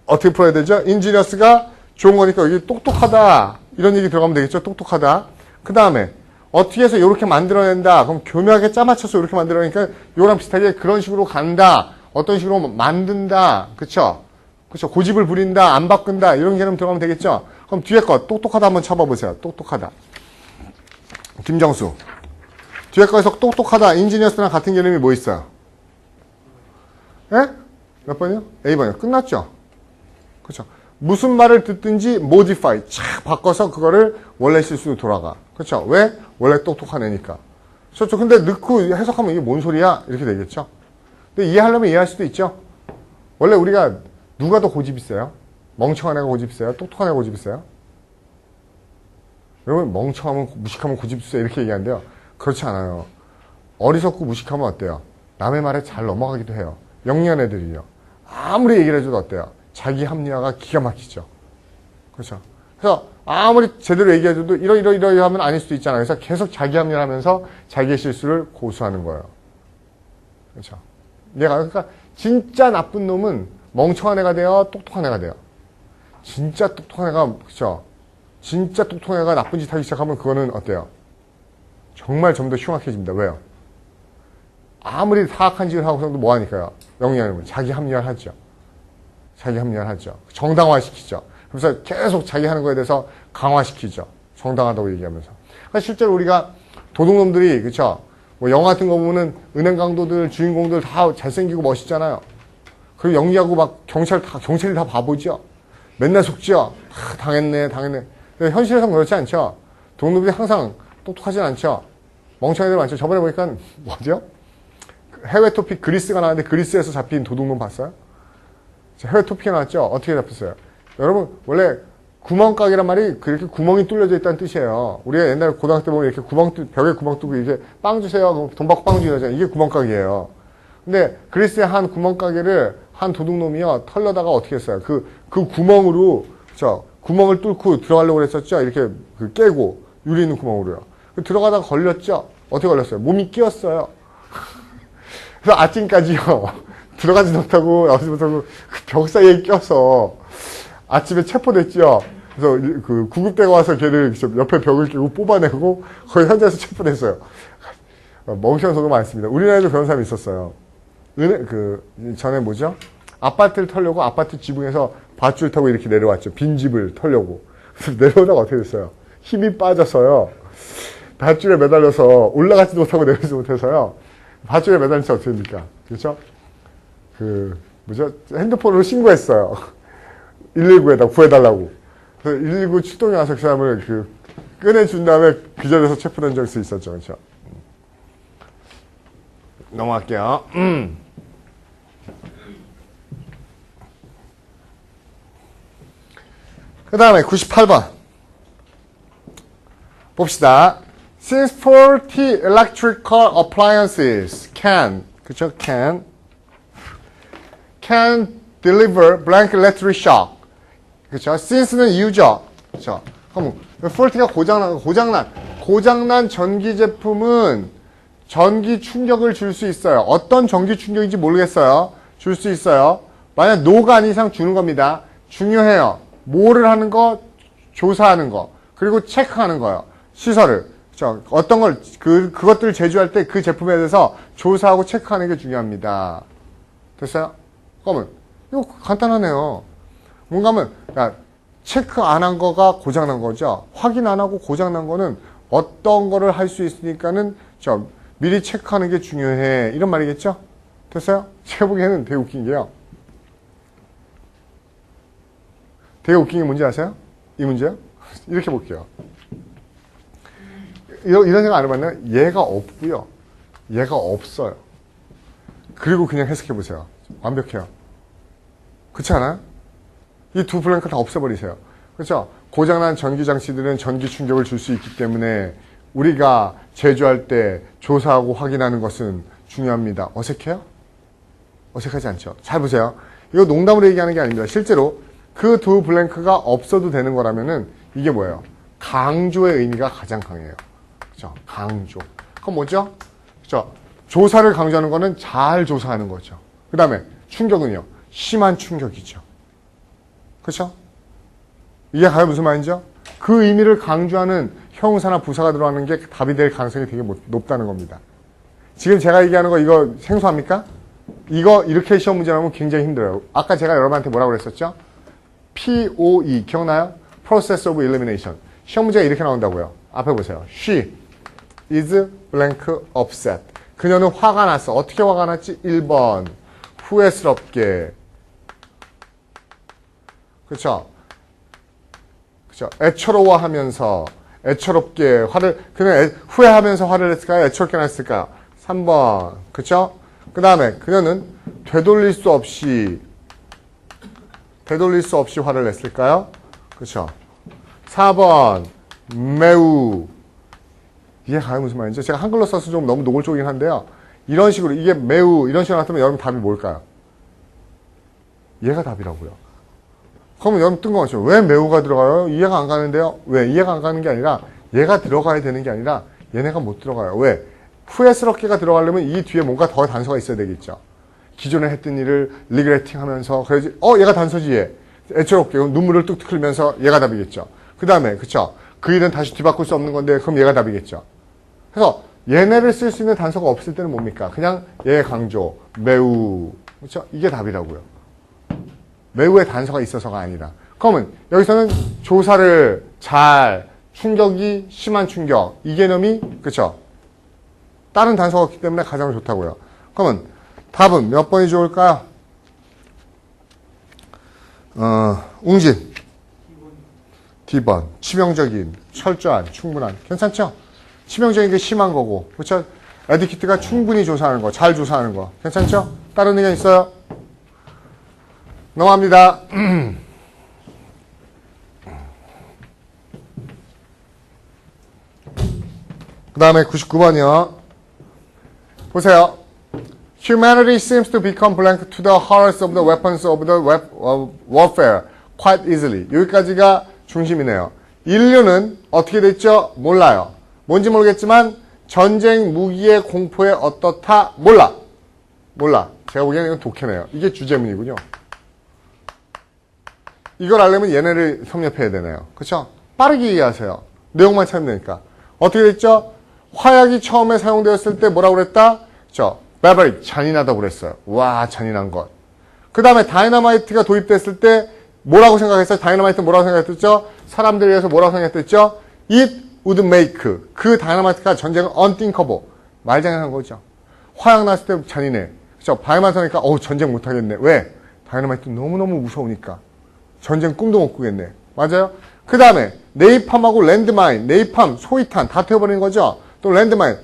어떻게 풀어야 되죠? ingenious가 좋은 거니까 여기 똑똑하다 이런 얘기 들어가면 되겠죠. 똑똑하다. 그 다음에 어떻게 해서 이렇게 만들어낸다. 그럼 교묘하게 짜맞춰서 이렇게 만들어내니까 이거랑 비슷하게 그런 식으로 간다. 어떤 식으로 만든다. 그쵸? 그쵸? 고집을 부린다. 안 바꾼다. 이런 개념 들어가면 되겠죠? 그럼 뒤에 거 똑똑하다 한번 쳐봐보세요. 똑똑하다. 김정수. 뒤에 거에서 똑똑하다. 인지니어스랑 같은 개념이 뭐 있어요? 예? 몇 번이요? A번이요. 끝났죠? 그쵸? 무슨 말을 듣든지 modify. 착 바꿔서 그거를 원래 실수로 돌아가. 그쵸? 왜? 원래 똑똑한 애니까. 그렇죠. 근데 넣고 해석하면 이게 뭔 소리야? 이렇게 되겠죠? 근데 이해하려면 이해할 수도 있죠? 원래 우리가 누가 더 고집 있어요? 멍청한 애가 고집 있어요? 똑똑한 애가 고집 있어요? 여러분, 멍청하면, 무식하면 고집 있어요. 이렇게 얘기하는데요. 그렇지 않아요. 어리석고 무식하면 어때요? 남의 말에 잘 넘어가기도 해요. 영리한 애들이요. 아무리 얘기를 해줘도 어때요? 자기 합리화가 기가 막히죠. 그렇죠? 그래서 아무리 제대로 얘기해줘도 이러하면 아닐 수도 있잖아요. 그래서 계속 자기 합리화를 하면서 자기의 실수를 고수하는 거예요. 그렇죠? 그러니까 진짜 나쁜 놈은 멍청한 애가 돼요? 똑똑한 애가 돼요? 진짜 똑똑한 애가, 그렇죠? 진짜 똑똑한 애가 나쁜 짓 하기 시작하면 그거는 어때요? 정말 좀 더 흉악해집니다. 왜요? 아무리 사악한 짓을 하고서도 뭐 하니까요? 영리한 놈은 자기 합리화를 하죠. 자기 합리화를 하죠. 정당화시키죠. 그래서 계속 자기 하는 거에 대해서 강화시키죠. 정당하다고 얘기하면서. 그러니까 실제로 우리가 도둑놈들이, 그쵸? 뭐 영화 같은 거 보면은 은행 강도들, 주인공들 다 잘생기고 멋있잖아요. 그리고 영리하고 막 경찰이 다 바보죠. 맨날 속죠. 당했네. 근데 현실에서는 그렇지 않죠. 도둑놈들이 항상 똑똑하진 않죠. 멍청이들 많죠. 저번에 보니까 뭐죠? 해외 토픽 그리스가 나왔는데 그리스에서 잡힌 도둑놈 봤어요? 해외 토픽이 나왔죠? 어떻게 잡혔어요? 여러분, 원래 구멍가게란 말이 그렇게 구멍이 뚫려져 있다는 뜻이에요. 우리가 옛날에 고등학교 때 보면 이렇게 벽에 구멍 뚫고 이렇게 빵 주세요. 그럼 돈 받고 빵 주잖아요. 이게 구멍가게예요. 근데 그리스의 한 구멍가게를 한 도둑놈이요. 털려다가 어떻게 했어요? 그 구멍으로, 구멍을 뚫고 들어가려고 그랬었죠? 이렇게 깨고, 유리 있는 구멍으로요. 들어가다가 걸렸죠? 어떻게 걸렸어요? 몸이 끼었어요. 그래서 아침까지요. 들어가지 못하고, 나오지 못하고, 그 벽 사이에 껴서, 아침에 체포됐죠. 그래서 그 구급대가 와서 걔를 옆에 벽을 끼고 뽑아내고 거의 현장에서 체포됐어요. 멍청한 소가 많습니다. 우리나라에도 그런 사람이 있었어요. 전에 뭐죠? 아파트를 털려고 아파트 지붕에서 밧줄 타고 이렇게 내려왔죠. 빈 집을 털려고. 그래서 내려오다가 어떻게 됐어요? 힘이 빠져서요. 밧줄에 매달려서 올라가지도 못하고 내려오지 못해서요. 밧줄에 매달린 채 어떻게 됩니까? 그렇죠? 핸드폰으로 신고했어요. 119에다 구해달라고. 그래서 119 출동이 와서 그 사람을 꺼내준 다음에 그 자리에서 체포된 적이 있었죠. 그렇죠? 넘어갈게요. 그 다음에 98번. 봅시다. Since faulty electrical appliances can deliver blank electric shock. 그렇죠? since는 이유죠. 그렇죠? 그럼 faulty가 고장난 전기 제품은 전기 충격을 줄 수 있어요. 어떤 전기 충격인지 모르겠어요. 줄 수 있어요. 만약 no가 아닌 이상 주는 겁니다. 중요해요. 뭐를 하는 거, 조사하는 거, 그리고 체크하는 거예요. 시설을. 그렇죠? 어떤 걸 그것들을 제조할 때 그 제품에 대해서 조사하고 체크하는 게 중요합니다. 됐어요? 그러면 이거 간단하네요. 뭔가 하면 체크 안 한 거가 고장난 거죠. 확인 안 하고 고장난 거는 어떤 거를 할 수 있으니까는 미리 체크하는 게 중요해. 이런 말이겠죠? 됐어요? 제가 보기에는 되게 웃긴 게요. 되게 웃긴 게 뭔지 아세요? 이 문제요? 이렇게 볼게요. 이런 생각 안 해봤나요? 얘가 없고요. 얘가 없어요. 그리고 그냥 해석해 보세요. 완벽해요. 그렇지 않아요? 이 두 블랭크 다 없애버리세요. 그렇죠? 고장난 전기 장치들은 전기 충격을 줄 수 있기 때문에 우리가 제조할 때 조사하고 확인하는 것은 중요합니다. 어색해요? 어색하지 않죠? 잘 보세요. 이거 농담으로 얘기하는 게 아닙니다. 실제로 그 두 블랭크가 없어도 되는 거라면은 이게 뭐예요? 강조의 의미가 가장 강해요. 그죠? 강조. 그건 뭐죠? 그죠? 조사를 강조하는 거는 잘 조사하는 거죠. 그 다음에 충격은요? 심한 충격이죠. 그렇죠? 이게 가요 무슨 말인지요? 그 의미를 강조하는 형사나 부사가 들어가는 게 답이 될 가능성이 되게 높다는 겁니다. 지금 제가 얘기하는 거 이거 생소합니까? 이거 이렇게 시험 문제 나오면 굉장히 힘들어요. 아까 제가 여러분한테 뭐라고 그랬었죠? POE 기억나요? Process of Elimination. 시험 문제가 이렇게 나온다고요. 앞에 보세요. She is blank upset. 그녀는 화가 났어. 어떻게 화가 났지? 1번. 후회스럽게. 그렇죠? 그렇죠? 애처로워하면서 애처롭게 그냥 후회하면서 화를 냈을까요? 애처롭게 났을까요? 3번. 그렇죠? 그 다음에 그녀는 되돌릴 수 없이 화를 냈을까요? 그렇죠? 4번. 매우. 이게 가요 무슨 말인지 제가 한글로 써서 좀 너무 노골적이긴 한데요. 이런 식으로 이게 매우 이런 식으로 나타나면 여러분 답이 뭘까요? 얘가 답이라고요. 그러면 여러분 뜬금없이 왜 매우가 들어가요? 이해가 안 가는데요. 왜? 이해가 안 가는 게 아니라 얘가 들어가야 되는 게 아니라 얘네가 못 들어가요. 왜? 후회스럽게가 들어가려면 이 뒤에 뭔가 더 단서가 있어야 되겠죠. 기존에 했던 일을 리그레팅 하면서 그래야지 얘가 단서지 얘. 애처롭게 눈물을 뚝뚝 흘리면서 얘가 답이겠죠. 그 다음에 그쵸? 그 일은 다시 뒤바꿀 수 없는 건데 그럼 얘가 답이겠죠. 그래서 얘네를 쓸 수 있는 단서가 없을 때는 뭡니까? 그냥 얘의 강조, 매우. 그렇죠? 이게 답이라고요. 매우의 단서가 있어서가 아니라. 그러면 여기서는 조사를 잘, 충격이 심한 충격. 이 개념이 그렇죠? 다른 단서가 없기 때문에 가장 좋다고요. 그러면 답은 몇 번이 좋을까요? 웅진. D번. 치명적인, 철저한, 충분한. 괜찮죠? 치명적인 게 심한 거고. 그렇죠? 에디키트가 충분히 조사하는 거, 잘 조사하는 거. 괜찮죠? 다른 의견 있어요? 넘어갑니다. 그 다음에 99번이요. 보세요. Humanity seems to become blank to the horrors of the weapons of the warfare quite easily. 여기까지가 중심이네요. 인류는 어떻게 됐죠? 몰라요. 뭔지 모르겠지만 전쟁 무기의 공포에 어떻다? 몰라. 제가 보기에는 이건 독해네요. 이게 주제문이군요. 이걸 알려면 얘네를 섭렵해야 되네요. 그렇죠? 빠르게 이해하세요. 내용만 찾으면 되니까. 어떻게 됐죠? 화약이 처음에 사용되었을 때 뭐라고 그랬다? barbaric, 잔인하다고 그랬어요. 와, 잔인한 것. 그 다음에 다이너마이트가 도입됐을 때 뭐라고 생각했어요? 다이너마이트 뭐라고 생각했죠? 사람들에 의해서 뭐라고 생각했죠? It would make. 그 다이너마이트가 전쟁을 unthinkable. 말장난한 거죠. 화약 났을 때 잔인해. 그렇죠? 바위만 서니까 전쟁 못하겠네. 왜? 다이너마이트 너무너무 무서우니까. 전쟁 꿈도 못 꾸겠네. 맞아요? 그 다음에 네이팜하고 랜드마인, 네이팜, 소위탄 다 태워버리는 거죠. 또 랜드마인,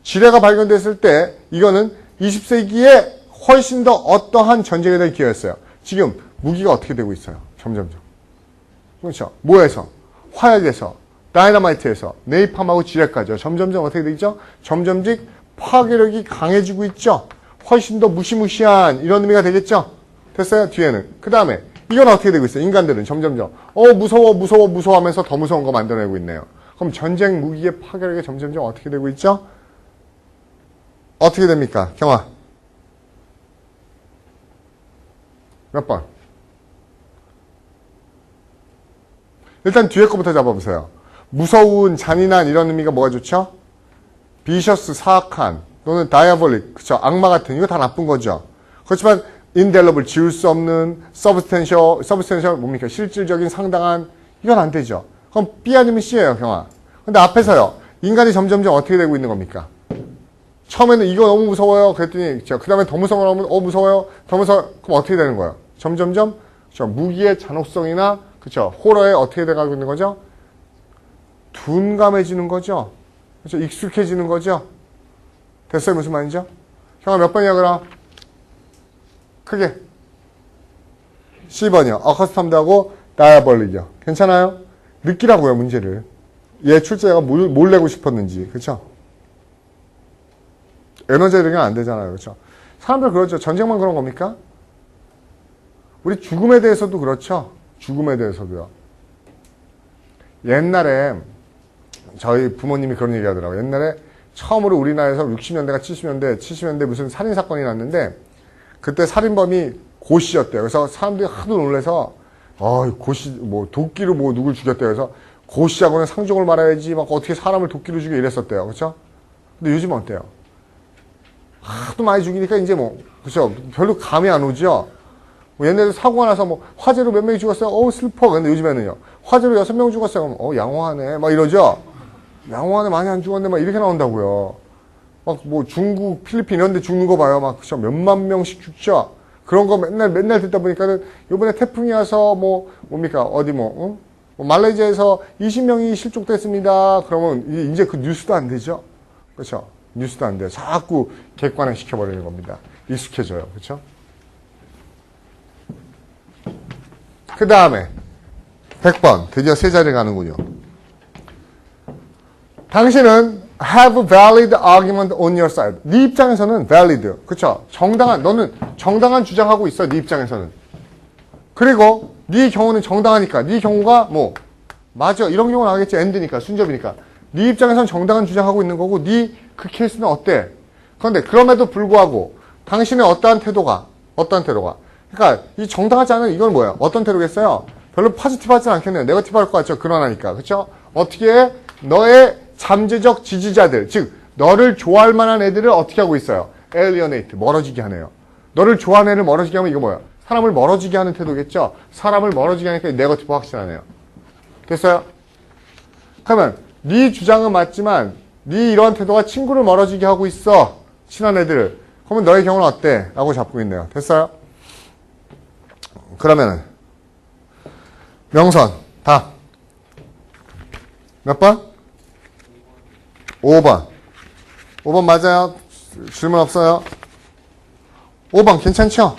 지뢰가 발견됐을 때 이거는 20세기에 훨씬 더 어떠한 전쟁에 대한 기회였어요. 지금 무기가 어떻게 되고 있어요? 점점점. 그렇죠? 뭐에서? 화약에서, 다이너마이트에서, 네이팜하고 지뢰까지 점점점 어떻게 되죠? 점점직 파괴력이 강해지고 있죠. 훨씬 더 무시무시한 이런 의미가 되겠죠. 됐어요? 뒤에는. 그 다음에 이건 어떻게 되고 있어요? 인간들은 점점점 무서워 하면서 더 무서운 거 만들어내고 있네요. 그럼 전쟁 무기의 파괴력이 점점점 어떻게 되고 있죠? 어떻게 됩니까? 경아. 몇 번? 일단 뒤에 거부터 잡아보세요. 무서운, 잔인한 이런 의미가 뭐가 좋죠? 비셔스, 사악한, 또는 다이아볼릭, 그쵸? 악마 같은, 이거 다 나쁜 거죠. 그렇지만 indelible, 지울 수 없는, substantial 뭡니까? 실질적인, 상당한, 이건 안 되죠. 그럼 B 아니면 C예요, 경아. 근데 앞에서요, 인간이 점점점 어떻게 되고 있는 겁니까? 처음에는 이거 너무 무서워요. 그랬더니, 그 다음에 더 무서워 하면, 무서워요. 더 무서워. 그럼 어떻게 되는 거예요? 점점점, 무기의 잔혹성이나 그쵸? 호러에 어떻게 돼가고 있는 거죠? 둔감해지는 거죠? 그쵸? 익숙해지는 거죠? 됐어요? 무슨 말인지요? 형아 몇 번이야, 그럼? 크게. C번이요. 어커스텀드하고 다이아벌릭이요. 괜찮아요? 느끼라고요, 문제를. 얘 출제자가 뭘 내고 싶었는지. 그쵸? 에너지 이런 게 안 되잖아요. 그쵸? 사람들 그러죠. 전쟁만 그런 겁니까? 우리 죽음에 대해서도 그렇죠. 죽음에 대해서도요. 옛날에 저희 부모님이 그런 얘기 하더라고요. 옛날에 처음으로 우리나라에서 60년대가 70년대 무슨 살인사건이 났는데 그때 살인범이 고씨였대요. 그래서 사람들이 하도 놀래서 고씨 뭐 도끼로 뭐 누굴 죽였대요. 그래서 고씨하고는 상종을 말아야지 막 어떻게 사람을 도끼로 죽여 이랬었대요. 그렇죠? 근데 요즘은 어때요? 하도 많이 죽이니까 이제 뭐 그렇죠? 별로 감이 안 오죠. 뭐 옛날에 사고가 나서 뭐 화재로 몇 명이 죽었어요. 슬퍼. 근데 요즘에는요. 화재로 6명 죽었어요. 그럼 양호하네. 막 이러죠. 양호하네. 많이 안 죽었네. 막 이렇게 나온다고요. 막 뭐 중국, 필리핀 이런 데 죽는 거 봐요. 막 그쵸? 몇만 명씩 죽죠. 그런 거 맨날 듣다 보니까는 요번에 태풍이 와서 뭡니까? 어디 뭐 말레이시아에서 20명이 실종됐습니다. 그러면 이제 그 뉴스도 안 되죠. 그렇죠? 뉴스도 안 돼요. 자꾸 객관화 시켜버리는 겁니다. 익숙해져요. 그렇죠? 그 다음에 100번 드디어 세 자리 가는군요. 당신은 have a valid argument on your side. 네 입장에서는 valid. 그쵸? 너는 정당한 주장하고 있어. 네 입장에서는. 그리고 네 경우는 정당하니까. 네 경우가 맞아. 이런 경우는 알겠지. end니까. 순접이니까. 네 입장에서는 정당한 주장하고 있는 거고 그 케이스는 어때? 그런데 그럼에도 불구하고 당신의 어떠한 태도가 그러니까 이 정당하지 않은 이건 뭐예요? 어떤 태도겠어요? 별로 포지티브하지 않겠네요. 네거티브 할 것 같죠? 그러나니까. 그쵸? 어떻게 해? 너의 잠재적 지지자들, 즉 너를 좋아할 만한 애들을 어떻게 하고 있어요? alienate, 멀어지게 하네요. 너를 좋아하는 애를 멀어지게 하면 이거 뭐야? 사람을 멀어지게 하는 태도겠죠? 사람을 멀어지게 하니까 네거티브 확실하네요. 됐어요? 그러면 네 주장은 맞지만 네 이러한 태도가 친구를 멀어지게 하고 있어. 친한 애들을. 그러면 너의 경우는 어때? 라고 잡고 있네요. 됐어요? 그러면은 명선 답 몇 번? 5번. 5번 맞아요? 질문 없어요? 5번 괜찮죠?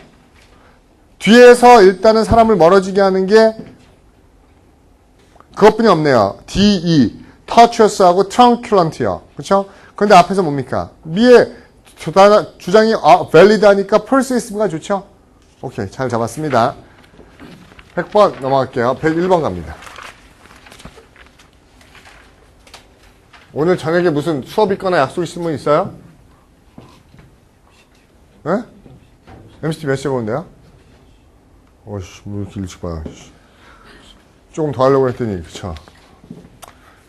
뒤에서 일단은 사람을 멀어지게 하는 게 그것뿐이 없네요. DE, tortuous하고 truculent요. 그렇죠? 근데 앞에서 뭡니까? 미의 주장이 valid 하니까 persuasive가 좋죠? 오케이, 잘 잡았습니다. 100번 넘어갈게요. 101번 갑니다. 오늘 저녁에 무슨 수업 있거나 약속 있으신 분 있어요? 네? MCT 몇 시에 보는데요? 어이씨, 뭐 이렇게 일찍 봐. 조금 더 하려고 했더니, 그쵸.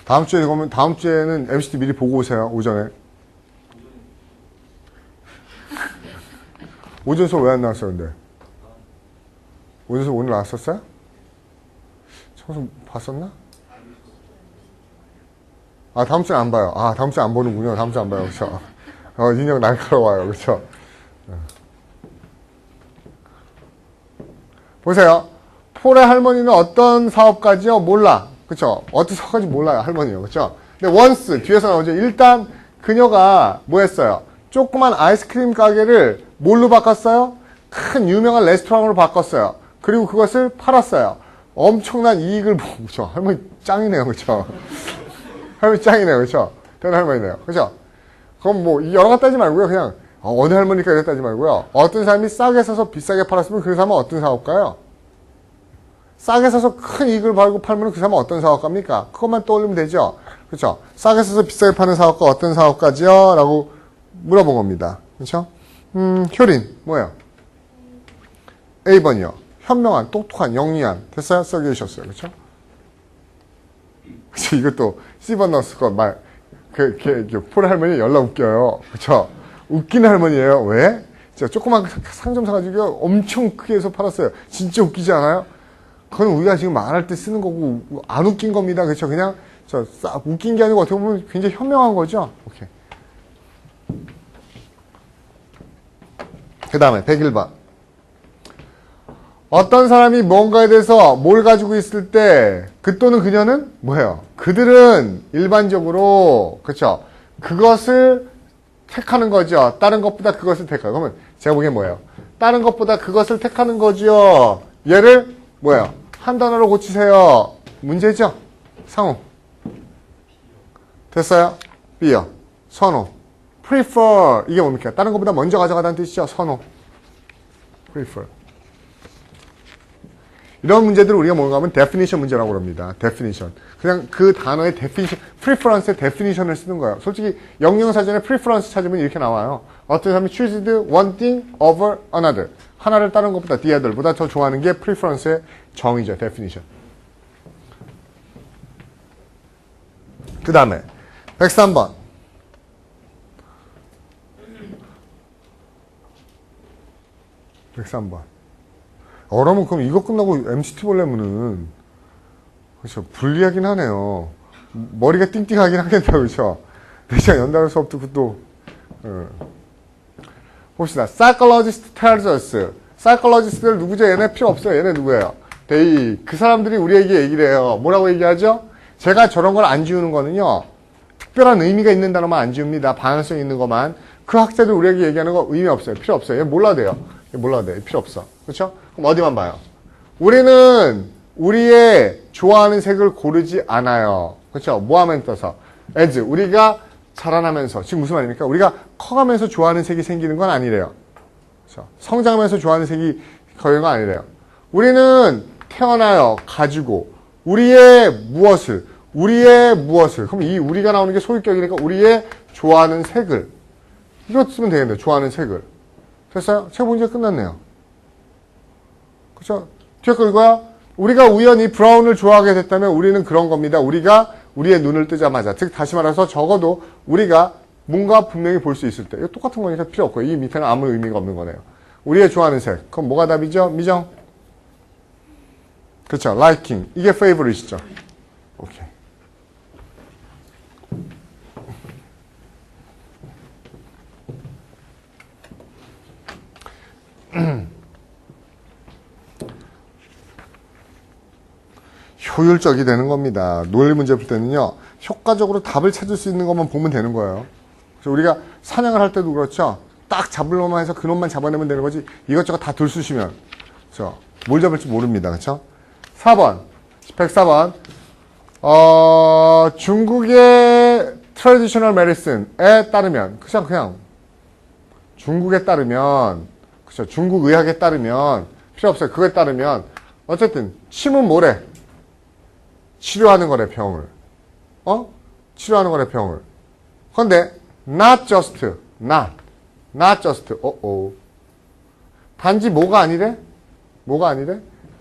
다음 주에는 MCT 미리 보고 오세요, 오전에. 오전 수업 왜 안 나왔어요, 근데? 오전 수업 오늘 나왔었어요? 청소 봤었나? 다음 주에 안 봐요. 다음 주에 안 보는군요. 다음 주에 안 봐요. 그쵸? 인형 날카로워요. 그쵸? 보세요. 폴의 할머니는 어떤 사업까지요? 몰라. 그쵸? 어떤 사업까지 몰라요. 할머니요. 그쵸? 근데 once, 뒤에서 나오죠. 일단, 그녀가 뭐 했어요? 조그만 아이스크림 가게를 뭘로 바꿨어요? 큰 유명한 레스토랑으로 바꿨어요. 그리고 그것을 팔았어요. 엄청난 이익을 보고, 그쵸? 할머니 짱이네요. 그쵸? 할머니 짱이네요. 그쵸? 대단한 할머니네요. 그쵸? 그럼 뭐, 여러 가지 따지 말고요. 그냥, 어느 할머니까 이래 따지 말고요. 어떤 사람이 싸게 사서 비싸게 팔았으면 그 사람은 어떤 사업가요? 싸게 사서 큰 이익을 벌고 팔면 그 사람은 어떤 사업가입니까? 그것만 떠올리면 되죠? 그쵸? 싸게 사서 비싸게 파는 사업가 어떤 사업가지요? 라고 물어본 겁니다. 그쵸? 효린, 뭐예요? A번이요. 현명한, 똑똑한, 영리한. 됐어요? 써게 주셨어요. 그쵸? 그쵸? 이것도 C번 넣었을 거 폴 할머니 연락 웃겨요. 그쵸? 웃기는 할머니예요. 왜? 진짜 조그만 상점 사가지고 엄청 크게 해서 팔았어요. 진짜 웃기지 않아요? 그건 우리가 지금 말할 때 쓰는 거고, 안 웃긴 겁니다. 그쵸? 그냥, 웃긴 게 아니고 어떻게 보면 굉장히 현명한 거죠? 오케이. 그 다음에 101번. 어떤 사람이 뭔가에 대해서 뭘 가지고 있을 때 그 또는 그녀는 뭐예요? 그들은 일반적으로 그렇죠? 그것을 택하는 거죠. 다른 것보다 그것을 택하고. 그러면 제가 보기엔 뭐예요? 다른 것보다 그것을 택하는 거죠. 얘를 뭐예요? 한 단어로 고치세요. 문제죠? 상호. 됐어요? B요. 선호. prefer. 이게 뭡니까? 다른 것보다 먼저 가져가다는 뜻이죠. 선호. prefer. 이런 문제들을 우리가 뭔가 하면 definition 문제라고 그럽니다. definition. 그냥 그 단어의 definition, preference의 definition을 쓰는 거예요. 솔직히 영영사전에 preference 찾으면 이렇게 나와요. 어떤 사람이 choose one thing over another. 하나를 다른 것보다 the other보다 더 좋아하는 게 preference의 정의죠. definition. 그 다음에 103번. 그러면 그럼 이거 끝나고 MCT 보려면은 그렇죠. 불리하긴 하네요. 머리가 띵띵하긴 하겠다. 그렇죠. 대신 연달아 수업 듣고 또 봅시다. Psychologist tells us. Psychologist들 누구죠? 얘네 필요 없어요. 얘네 누구예요? They. 그 사람들이 우리에게 얘기를 해요. 뭐라고 얘기하죠? 제가 저런 걸 안 지우는 거는요. 특별한 의미가 있는 단어만 안 지웁니다. 방향성 있는 것만. 그 학자들 우리에게 얘기하는 거 의미 없어요. 필요 없어요. 얘 몰라도 돼요. 얘 몰라도 돼요. 필요 없어. 그렇죠? 그럼 어디만 봐요? 우리는 우리의 좋아하는 색을 고르지 않아요. 그렇죠? 뭐 하면 떠서? as. 우리가 자라나면서. 지금 무슨 말입니까? 우리가 커가면서 좋아하는 색이 생기는 건 아니래요. 그렇죠? 성장하면서 좋아하는 색이 거는 건 아니래요. 우리는 태어나요. 가지고. 우리의 무엇을. 그럼 이 우리가 나오는 게 소유격이니까 우리의 좋아하는 색을. 이거 쓰면 되겠네요. 좋아하는 색을. 됐어요? 책 문제 끝났네요. 그렇죠? 뒤에 거 이거야? 우리가 우연히 브라운을 좋아하게 됐다면 우리는 그런 겁니다. 우리가 우리의 눈을 뜨자마자. 즉 다시 말해서 적어도 우리가 뭔가 분명히 볼 수 있을 때. 이거 똑같은 거니까 필요 없고 이 밑에는 아무 의미가 없는 거네요. 우리의 좋아하는 색. 그럼 뭐가 답이죠? 미정? 그렇죠. liking. 이게 favorite이죠. 오케이. 효율적이 되는 겁니다. 논리 문제 풀 때는요. 효과적으로 답을 찾을 수 있는 것만 보면 되는 거예요. 그래서 우리가 사냥을 할 때도 그렇죠. 딱 잡을 놈만 해서 그 놈만 잡아내면 되는 거지. 이것저것 다 들쑤시면 그렇죠. 뭘 잡을지 모릅니다. 그렇죠? 4번. 104번. 중국의 트래디셔널 메디슨에 따르면 그냥 중국에 따르면 그렇죠. 중국 의학에 따르면 필요 없어요. 그거에 따르면 어쨌든 침은 뭐래? 치료하는 거래, 병을. 치료하는 거래, 병을. 그런데 not just. 단지 뭐가 아니래?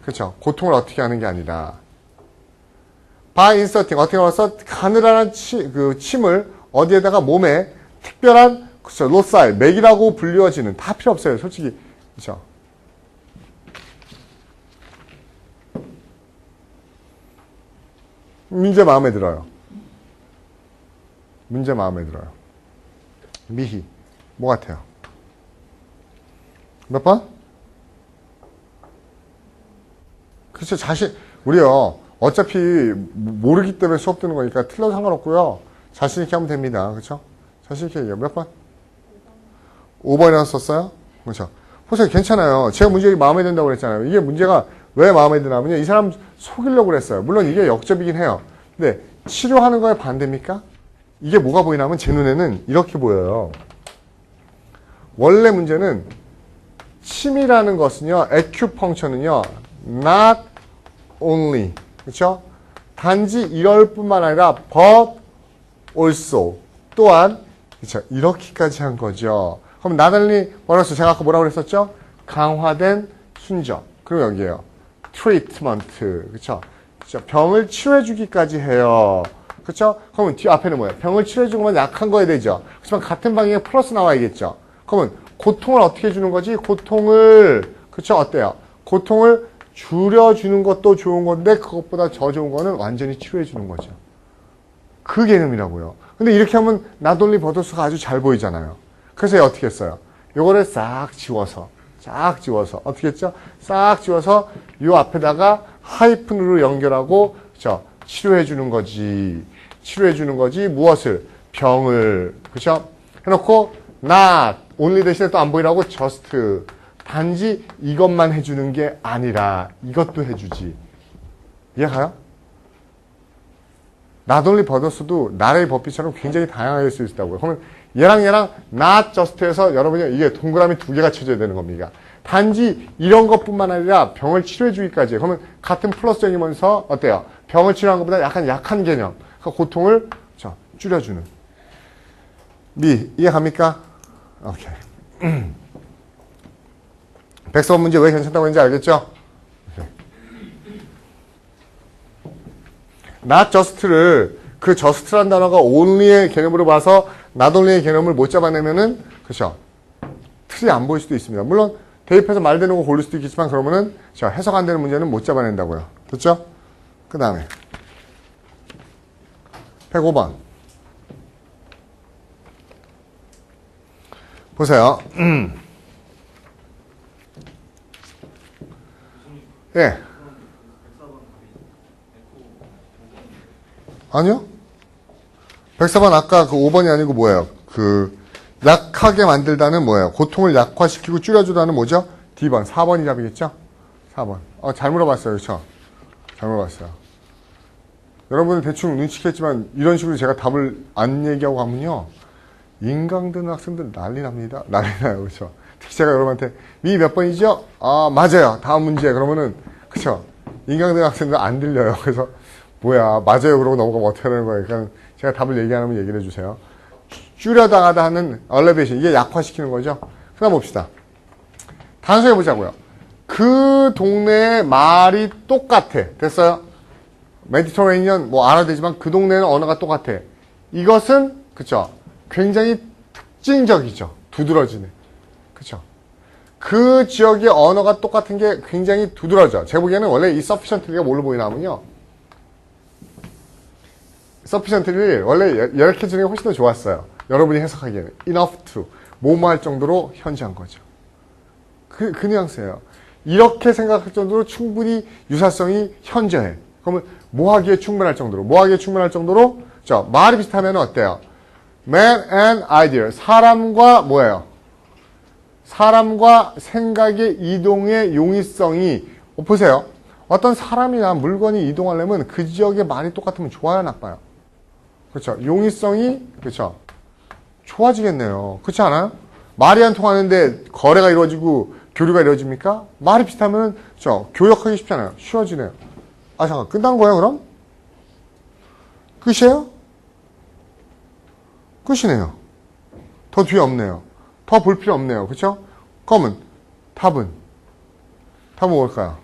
그렇죠. 고통을 어떻게 하는 게 아니라 by inserting 어떻게 말해서 가느다란 침을 어디에다가 몸에 특별한 그렇죠. 로사이 맥이라고 불리워지는 다 필요 없어요. 솔직히 그렇죠. 문제 마음에 들어요. 미희 뭐 같아요? 몇 번? 그렇죠. 우리요. 어차피 모르기 때문에 수업 듣는 거니까 틀려도 상관없고요. 자신 있게 하면 됩니다. 그렇죠? 자신 있게 얘기해요. 몇 번? 5번이라고 썼어요? 그렇죠. 보세요. 괜찮아요. 제가 문제가 마음에 든다고 그랬잖아요. 이게 문제가 왜 마음에 드냐면요. 이 사람 속이려고 그랬어요. 물론 이게 역접이긴 해요. 근데 치료하는 거에 반대입니까? 이게 뭐가 보이냐면 제 눈에는 이렇게 보여요. 원래 문제는 침이라는 것은요. acupuncture는요. not only 그렇죠? 단지 이럴 뿐만 아니라 but also 또한 그렇죠? 이렇게까지 한 거죠. 그럼 나달리 뭐라서 제가 아까 뭐라고 그랬었죠? 강화된 순정. 그리고 여기에요. treatment 그렇죠? 병을 치료해주기까지 해요. 그렇죠? 그러면 뒤 앞에는 뭐예요? 병을 치료해주고만 약한 거야 되죠. 그렇지만 같은 방향에 플러스 나와야겠죠. 그러면 고통을 어떻게 주는 거지? 고통을 그렇죠? 어때요? 고통을 줄여주는 것도 좋은 건데 그것보다 더 좋은 거는 완전히 치료해주는 거죠. 그 개념이라고요. 근데 이렇게 하면 나돌리 버더스가 아주 잘 보이잖아요. 그래서 어떻게 했어요? 요거를 싹 지워서 쫙 지워서 어떻게 했죠? 싹 지워서 요 앞에다가 하이픈으로 연결하고 그쵸? 치료해 주는 거지. 치료해 주는 거지. 무엇을? 병을. 그쵸? 해놓고 not only 대신에 또 안 보이라고 just. 단지 이것만 해주는 게 아니라 이것도 해주지. 이해가요? not only 버더스도 나라의 법비처럼 굉장히 다양할 수 있다고요. 그러면 얘랑 not just에서 여러분이 이게 동그라미 두 개가 쳐져야 되는 겁니다. 단지 이런 것뿐만 아니라 병을 치료해 주기까지. 그러면 같은 플러스형이면서 어때요? 병을 치료하는 것보다 약간 약한 개념. 그러니까 고통을 줄여주는. 이해갑니까? 오케이. 104번 문제 왜 괜찮다고 했는지 알겠죠? not just를 그 just라는 단어가 only의 개념으로 봐서 not only의 개념을 못 잡아내면은 그렇죠? 틀이 안 보일 수도 있습니다. 물론 대입해서 말되는 거 고를 수도 있겠지만 그러면은 해석 안 되는 문제는 못 잡아낸다고요. 됐죠? 그 다음에 105번 보세요. 예. 아니요. 104번 아까 그 5번이 아니고 뭐예요? 그 약하게 만들다는 뭐예요? 고통을 약화시키고 줄여주다는 뭐죠? D번. 4번이 답이겠죠? 4번. 잘 물어봤어요. 그렇죠? 잘 물어봤어요. 여러분은 대충 눈치챘지만 이런 식으로 제가 답을 안 얘기하고 가면요. 인강 듣는 학생들 난리 납니다. 난리 나요. 그렇죠? 특히 제가 여러분한테 미 몇 번이죠? 맞아요. 다음 문제. 그러면은 그렇죠? 인강 듣는 학생들 안 들려요. 그래서 뭐야 맞아요 그러고 넘어가면 어떻게 하는 거예요. 그러니까 제가 답을 얘기 안 하면 얘기를 해주세요. 줄여당하다 하는 엘리베이션 이게 약화시키는 거죠. 그 다음 봅시다. 단수해 보자고요. 그 동네의 말이 똑같아. 됐어요? 메디터레이니언 뭐 알아도 되지만 그 동네는 언어가 똑같아. 이것은 그쵸 굉장히 특징적이죠. 두드러지네. 그쵸 그 지역의 언어가 똑같은 게 굉장히 두드러져. 제가 보기에는 원래 이 sufficiently가 뭘로 보이냐면요. sufficiently 원래 이렇게 주는 게 훨씬 더 좋았어요. 여러분이 해석하기에는 enough to 뭐뭐 할 정도로 현저한 거죠. 그 뉘앙스예요. 이렇게 생각할 정도로 충분히 유사성이 현저해. 그러면 뭐 하기에 충분할 정도로 말이 비슷하면 어때요? man and idea 사람과 뭐예요? 사람과 생각의 이동의 용이성이 보세요. 어떤 사람이나 물건이 이동하려면 그 지역의 말이 똑같으면 좋아요, 나빠요? 그렇죠. 용이성이 그렇죠. 좋아지겠네요. 그렇지 않아요? 말이 안 통하는데 거래가 이루어지고 교류가 이루어집니까? 말이 비슷하면 그렇죠. 교역하기 쉽잖아요. 쉬워지네요. 잠깐 끝난 거예요, 그럼? 끝이에요? 끝이네요. 더 뒤에 없네요. 더 볼 필요 없네요. 그렇죠? 그러면 답은 뭘까요?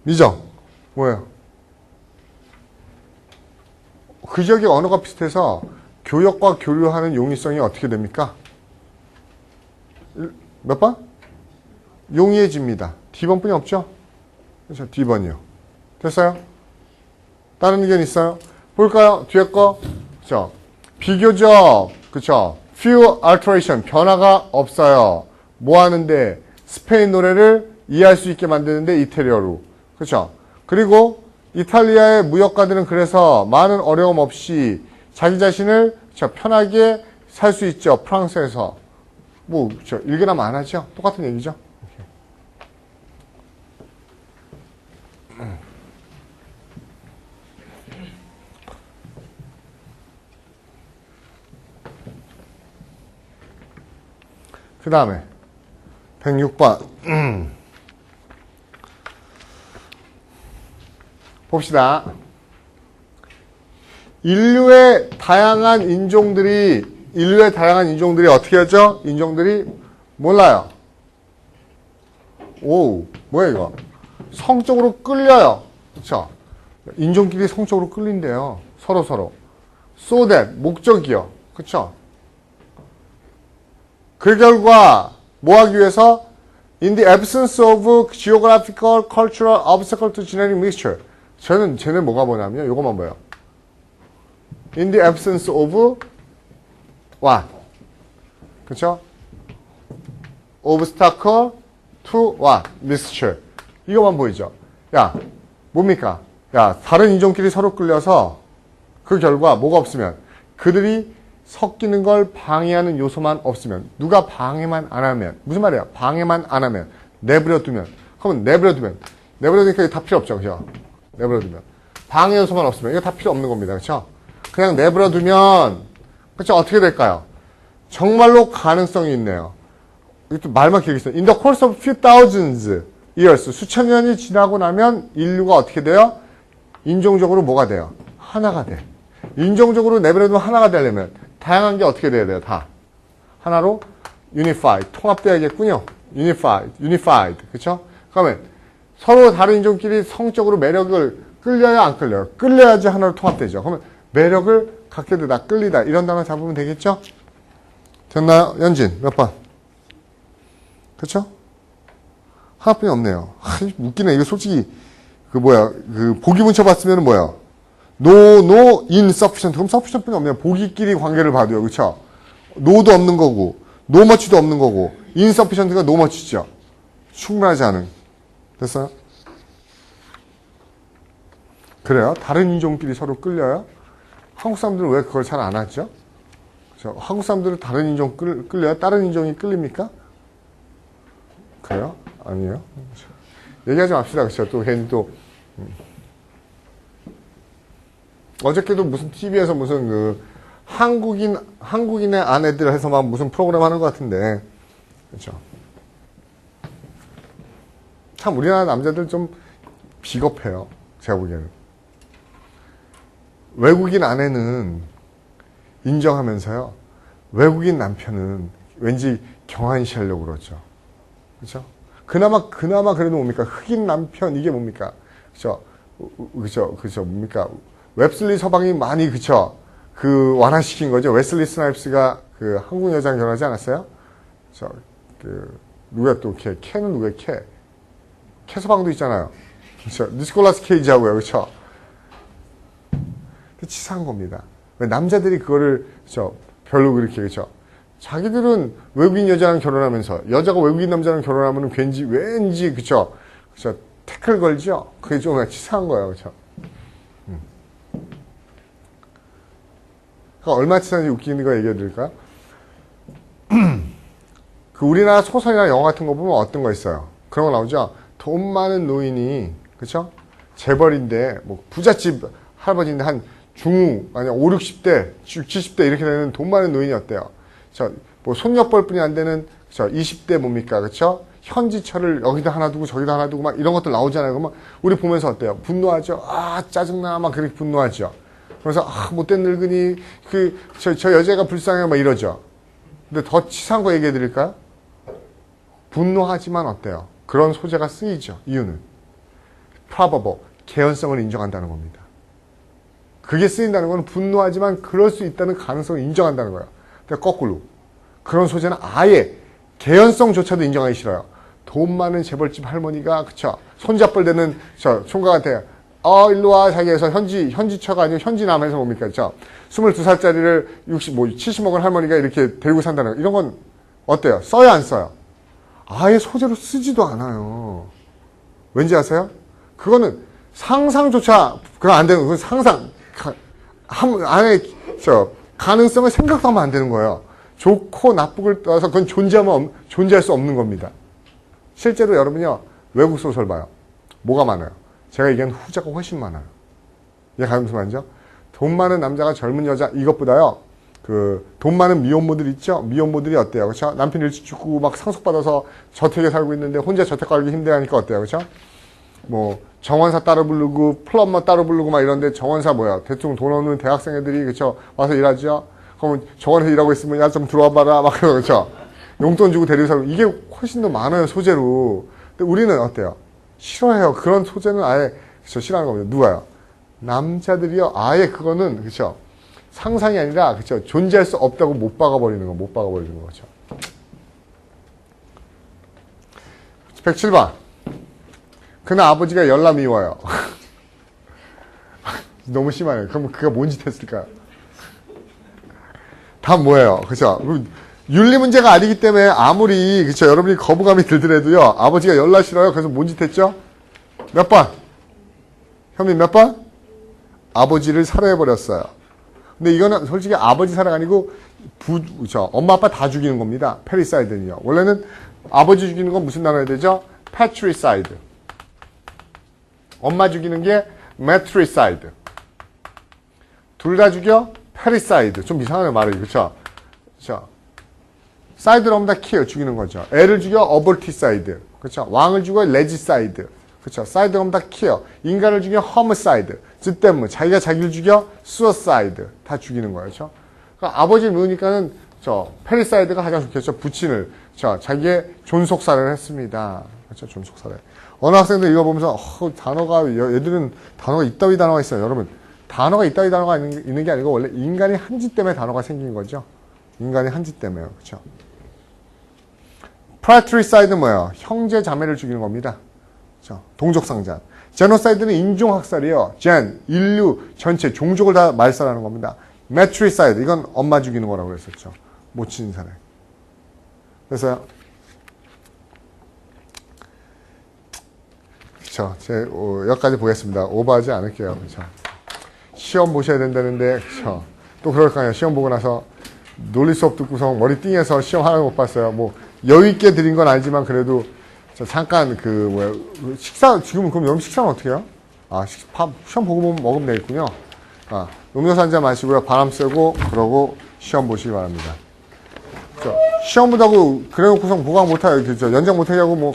미정 뭐예요? 그 지역의 언어가 비슷해서 교역과 교류하는 용이성이 어떻게 됩니까? 몇 번? 용이해집니다. D번뿐이 없죠? 그렇죠. D번이요. 됐어요? 다른 의견 있어요? 볼까요? 뒤에 거. 그렇죠. 비교적 그렇죠. few alteration 변화가 없어요. 뭐 하는데 스페인 노래를 이해할 수 있게 만드는데 이태리어로. 그렇죠. 그리고 이탈리아의 무역가들은 그래서 많은 어려움 없이 자기 자신을 편하게 살 수 있죠. 프랑스에서. 뭐 일견하면 안 하죠. 똑같은 얘기죠. 그 다음에 106번 봅시다. 인류의 다양한 인종들이 어떻게 하죠? 인종들이 몰라요. 뭐야 이거? 성적으로 끌려요. 그렇죠? 인종끼리 성적으로 끌린대요. 서로. So that 목적이요. 그렇죠? 그 결과 뭐 하기 위해서 in the absence of geographical, cultural obstacle to genetic mixture. 쟤는 뭐가 뭐냐면요. 요것만 봐요. in the absence of what? 그쵸? obstacle to what? mixture. 이거만 보이죠? 야, 뭡니까? 야, 다른 인종끼리 서로 끌려서 그 결과 뭐가 없으면 그들이 섞이는 걸 방해하는 요소만 없으면 누가 방해만 안 하면 무슨 말이야? 방해만 안 하면 내버려두면 그러면 내버려두니까 이거 다 필요 없죠. 그죠? 내버려두면 방해 요소만 없으면 이거 다 필요 없는 겁니다. 그렇죠? 그냥 내버려두면 그렇죠? 어떻게 될까요? 정말로 가능성이 있네요. 이것도 말만 길게 있어요. In the course of few thousands years 수천 년이 지나고 나면 인류가 어떻게 돼요? 인종적으로 뭐가 돼요? 하나가 돼. 인종적으로 내버려두면 하나가 되려면 다양한 게 어떻게 돼야 돼요? 다 하나로 unified 통합돼야겠군요. unified 그렇죠? 그러면 서로 다른 인종끼리 성적으로 매력을 끌려야 안 끌려요? 끌려야지 하나로 통합되죠. 그러면 매력을 갖게 되다, 끌리다 이런 단어 잡으면 되겠죠? 됐나요? 연진 몇 번? 그렇죠? 하나뿐이 없네요. 웃기네. 이거 솔직히 그 보기 문자 봤으면 뭐야? no, insufficient. 그럼 sufficient뿐이 없네요. 보기끼리 관계를 봐도요. 그렇죠? no도 없는 거고 no much도 없는 거고 insufficient가 no much죠. 충분하지 않은. 됐어요? 그래요? 다른 인종끼리 서로 끌려요? 한국 사람들은 왜 그걸 잘 안 하죠? 그렇죠? 한국 사람들은 다른 인종 끌려요? 다른 인종이 끌립니까? 그래요? 아니에요? 얘기하지 맙시다. 그렇죠? 또 괜히 또 어저께도 무슨 TV에서 무슨 그 한국인의 아내들 해서 막 무슨 프로그램 하는 것 같은데 그렇죠? 참 우리나라 남자들 좀 비겁해요. 제가 보기에는 외국인 아내는 인정하면서요 외국인 남편은 왠지 경한시하려고 그러죠. 그렇죠? 그나마 그래도 뭡니까? 흑인 남편 이게 뭡니까? 그렇죠? 뭡니까? 웹슬리 서방이 많이 그 완화시킨 거죠. 웨슬리 스나이프스가 그 한국 여자랑 결혼하지 않았어요? 누가 또 캐는 누구예요? 캐 서방도 있잖아요. 그렇죠? 니콜라스 케이지하고요. 그렇죠? 치사한 겁니다. 왜 남자들이 그거를 별로 그렇게 그렇죠? 자기들은 외국인 여자랑 결혼하면서 여자가 외국인 남자랑 결혼하면 왠지 그쵸 태클 걸죠. 그게 좀 치사한 거예요. 그쵸? 그러니까 얼마나 치사한지 웃기는 거 얘기해 드릴까요? 그 우리나라 소설이나 영화 같은 거 보면 어떤 거 있어요? 그런 거 나오죠. 돈 많은 노인이 그쵸? 재벌인데 뭐 부잣집 할아버지인데 한 중후 아니 5, 60대 70대 이렇게 되는 돈 많은 노인이 어때요? 뭐 손녀뻘뿐이 안 되는 20대 뭡니까? 그쵸? 현지철을 여기다 하나 두고 저기다 하나 두고 막 이런 것들 나오잖아요. 그러면 우리 보면서 어때요? 분노하죠? 아, 짜증나. 막 그렇게 분노하죠. 그래서 못된 늙은이 저 여자가 불쌍해 막 이러죠. 근데 더 치사한 거 얘기해 드릴까요? 분노하지만 어때요? 그런 소재가 쓰이죠. 이유는 probable, 개연성을 인정한다는 겁니다. 그게 쓰인다는 건 분노하지만 그럴 수 있다는 가능성을 인정한다는 거예요. 근데 거꾸로 그런 소재는 아예 개연성조차도 인정하기 싫어요. 돈 많은 재벌집 할머니가 그쵸 손잡벌 되는 총각한테 일로 와 자기에서 현지처가 아니고 현지남에서 뭡니까 그쵸 22살짜리를 70억을 할머니가 이렇게 데리고 산다는 거 이런 건 어때요? 써요 안 써요? 아예 소재로 쓰지도 않아요. 왠지 아세요? 그거는 상상조차 그건 안 되는 거예요. 상상 안에 가능성을 생각도 하면 안 되는 거예요. 좋고 나쁘고를 떠나서 그건 존재할 수 없는 겁니다. 실제로 여러분요 외국 소설 봐요. 뭐가 많아요? 제가 얘기한 후자가 훨씬 많아요. 이게 가는 무슨 말이죠? 돈 많은 남자가 젊은 여자 이것보다요 그 돈 많은 미혼모들 있죠? 미혼모들이 어때요? 그렇죠? 남편 일찍 죽고 막 상속받아서 저택에 살고 있는데 혼자 저택 가기 힘들어하니까 어때요? 그렇죠? 뭐 정원사 따로 부르고 플럼버 따로 부르고 막 이런데 정원사 뭐야? 대충 돈 없는 대학생 애들이 그렇죠? 와서 일하죠? 그러면 정원에서 일하고 있으면 야 좀 들어와 봐라 막 그렇죠? 용돈 주고 데리고 살고 이게 훨씬 더 많아요 소재로. 근데 우리는 어때요? 싫어해요. 그런 소재는 아예 싫어하는 겁니다. 누가요? 남자들이요. 아예 그거는 그렇죠? 상상이 아니라 그렇죠? 존재할 수 없다고 못 박아버리는 거죠. 107번. 그날 아버지가 열나 미워요. 너무 심하네요. 그럼 그가 뭔 짓 했을까요? 다 뭐예요? 그죠? 윤리 문제가 아니기 때문에 아무리, 그쵸? 여러분이 거부감이 들더라도요, 아버지가 열나 싫어요. 그래서 뭔 짓 했죠? 몇 번? 현민 몇 번? 아버지를 살해해버렸어요. 근데 이거는 솔직히 아버지 살해가 아니고, 엄마 아빠 다 죽이는 겁니다. 페리사이드는요. 원래는 아버지 죽이는 건 무슨 단어야 되죠? 패트리사이드. 엄마 죽이는 게 매트리사이드. 둘 다 죽여? 페리사이드. 좀 이상하네, 말이. 그쵸? 그쵸? 사이드를 하면 다 키어, 죽이는 거죠. 애를 죽여? 어벌티사이드. 그쵸? 왕을 죽여? 레지사이드. 그쵸? 사이드 하면 다 키어. 인간을 죽여? 허머사이드. 즈때문. 자기가 자기를 죽여? 수어사이드. 다 죽이는 거예요. 그쵸? 그러니까 아버지를 미우니까는, 페리사이드가 가장 좋겠죠. 부친을. 자기의 존속살해를 했습니다. 그쵸? 존속살해. 어느 학생들 이거 보면서, 얘들은 단어가 이따위 단어가 있어요. 여러분. 단어가 이따위 단어가 있는 게 아니고, 원래 인간이 한 짓 때문에 단어가 생긴 거죠. 인간이 한 짓 때문에요. 그쵸? 프라트리사이드는 뭐예요? 형제 자매를 죽이는 겁니다. 그쵸? 동족상잔. 제노사이드는 인종학살이에요. 인류 전체 종족을 다 말살하는 겁니다. 매트리사이드 이건 엄마 죽이는 거라고 그랬었죠. 모친 살해. 그래서 그쵸? 여기까지 보겠습니다. 오버하지 않을게요. 그쵸? 시험 보셔야 된다는데 그쵸? 또 그럴 거 아니에요. 시험 보고 나서 논리 수업 듣고서 머리 띵해서 시험 하나 못 봤어요. 뭐 여유 있게 드린 건 알지만 그래도 잠깐 식사 지금 그럼 여러분 식사는 어떻게 해요? 밥 시험 보고 먹으면 되겠군요. 음료수 한 잔 마시고요. 바람 쐬고 그러고 시험 보시기 바랍니다. 시험 보다고 그래놓고서 보강 못하요. 연장 못하냐고 뭐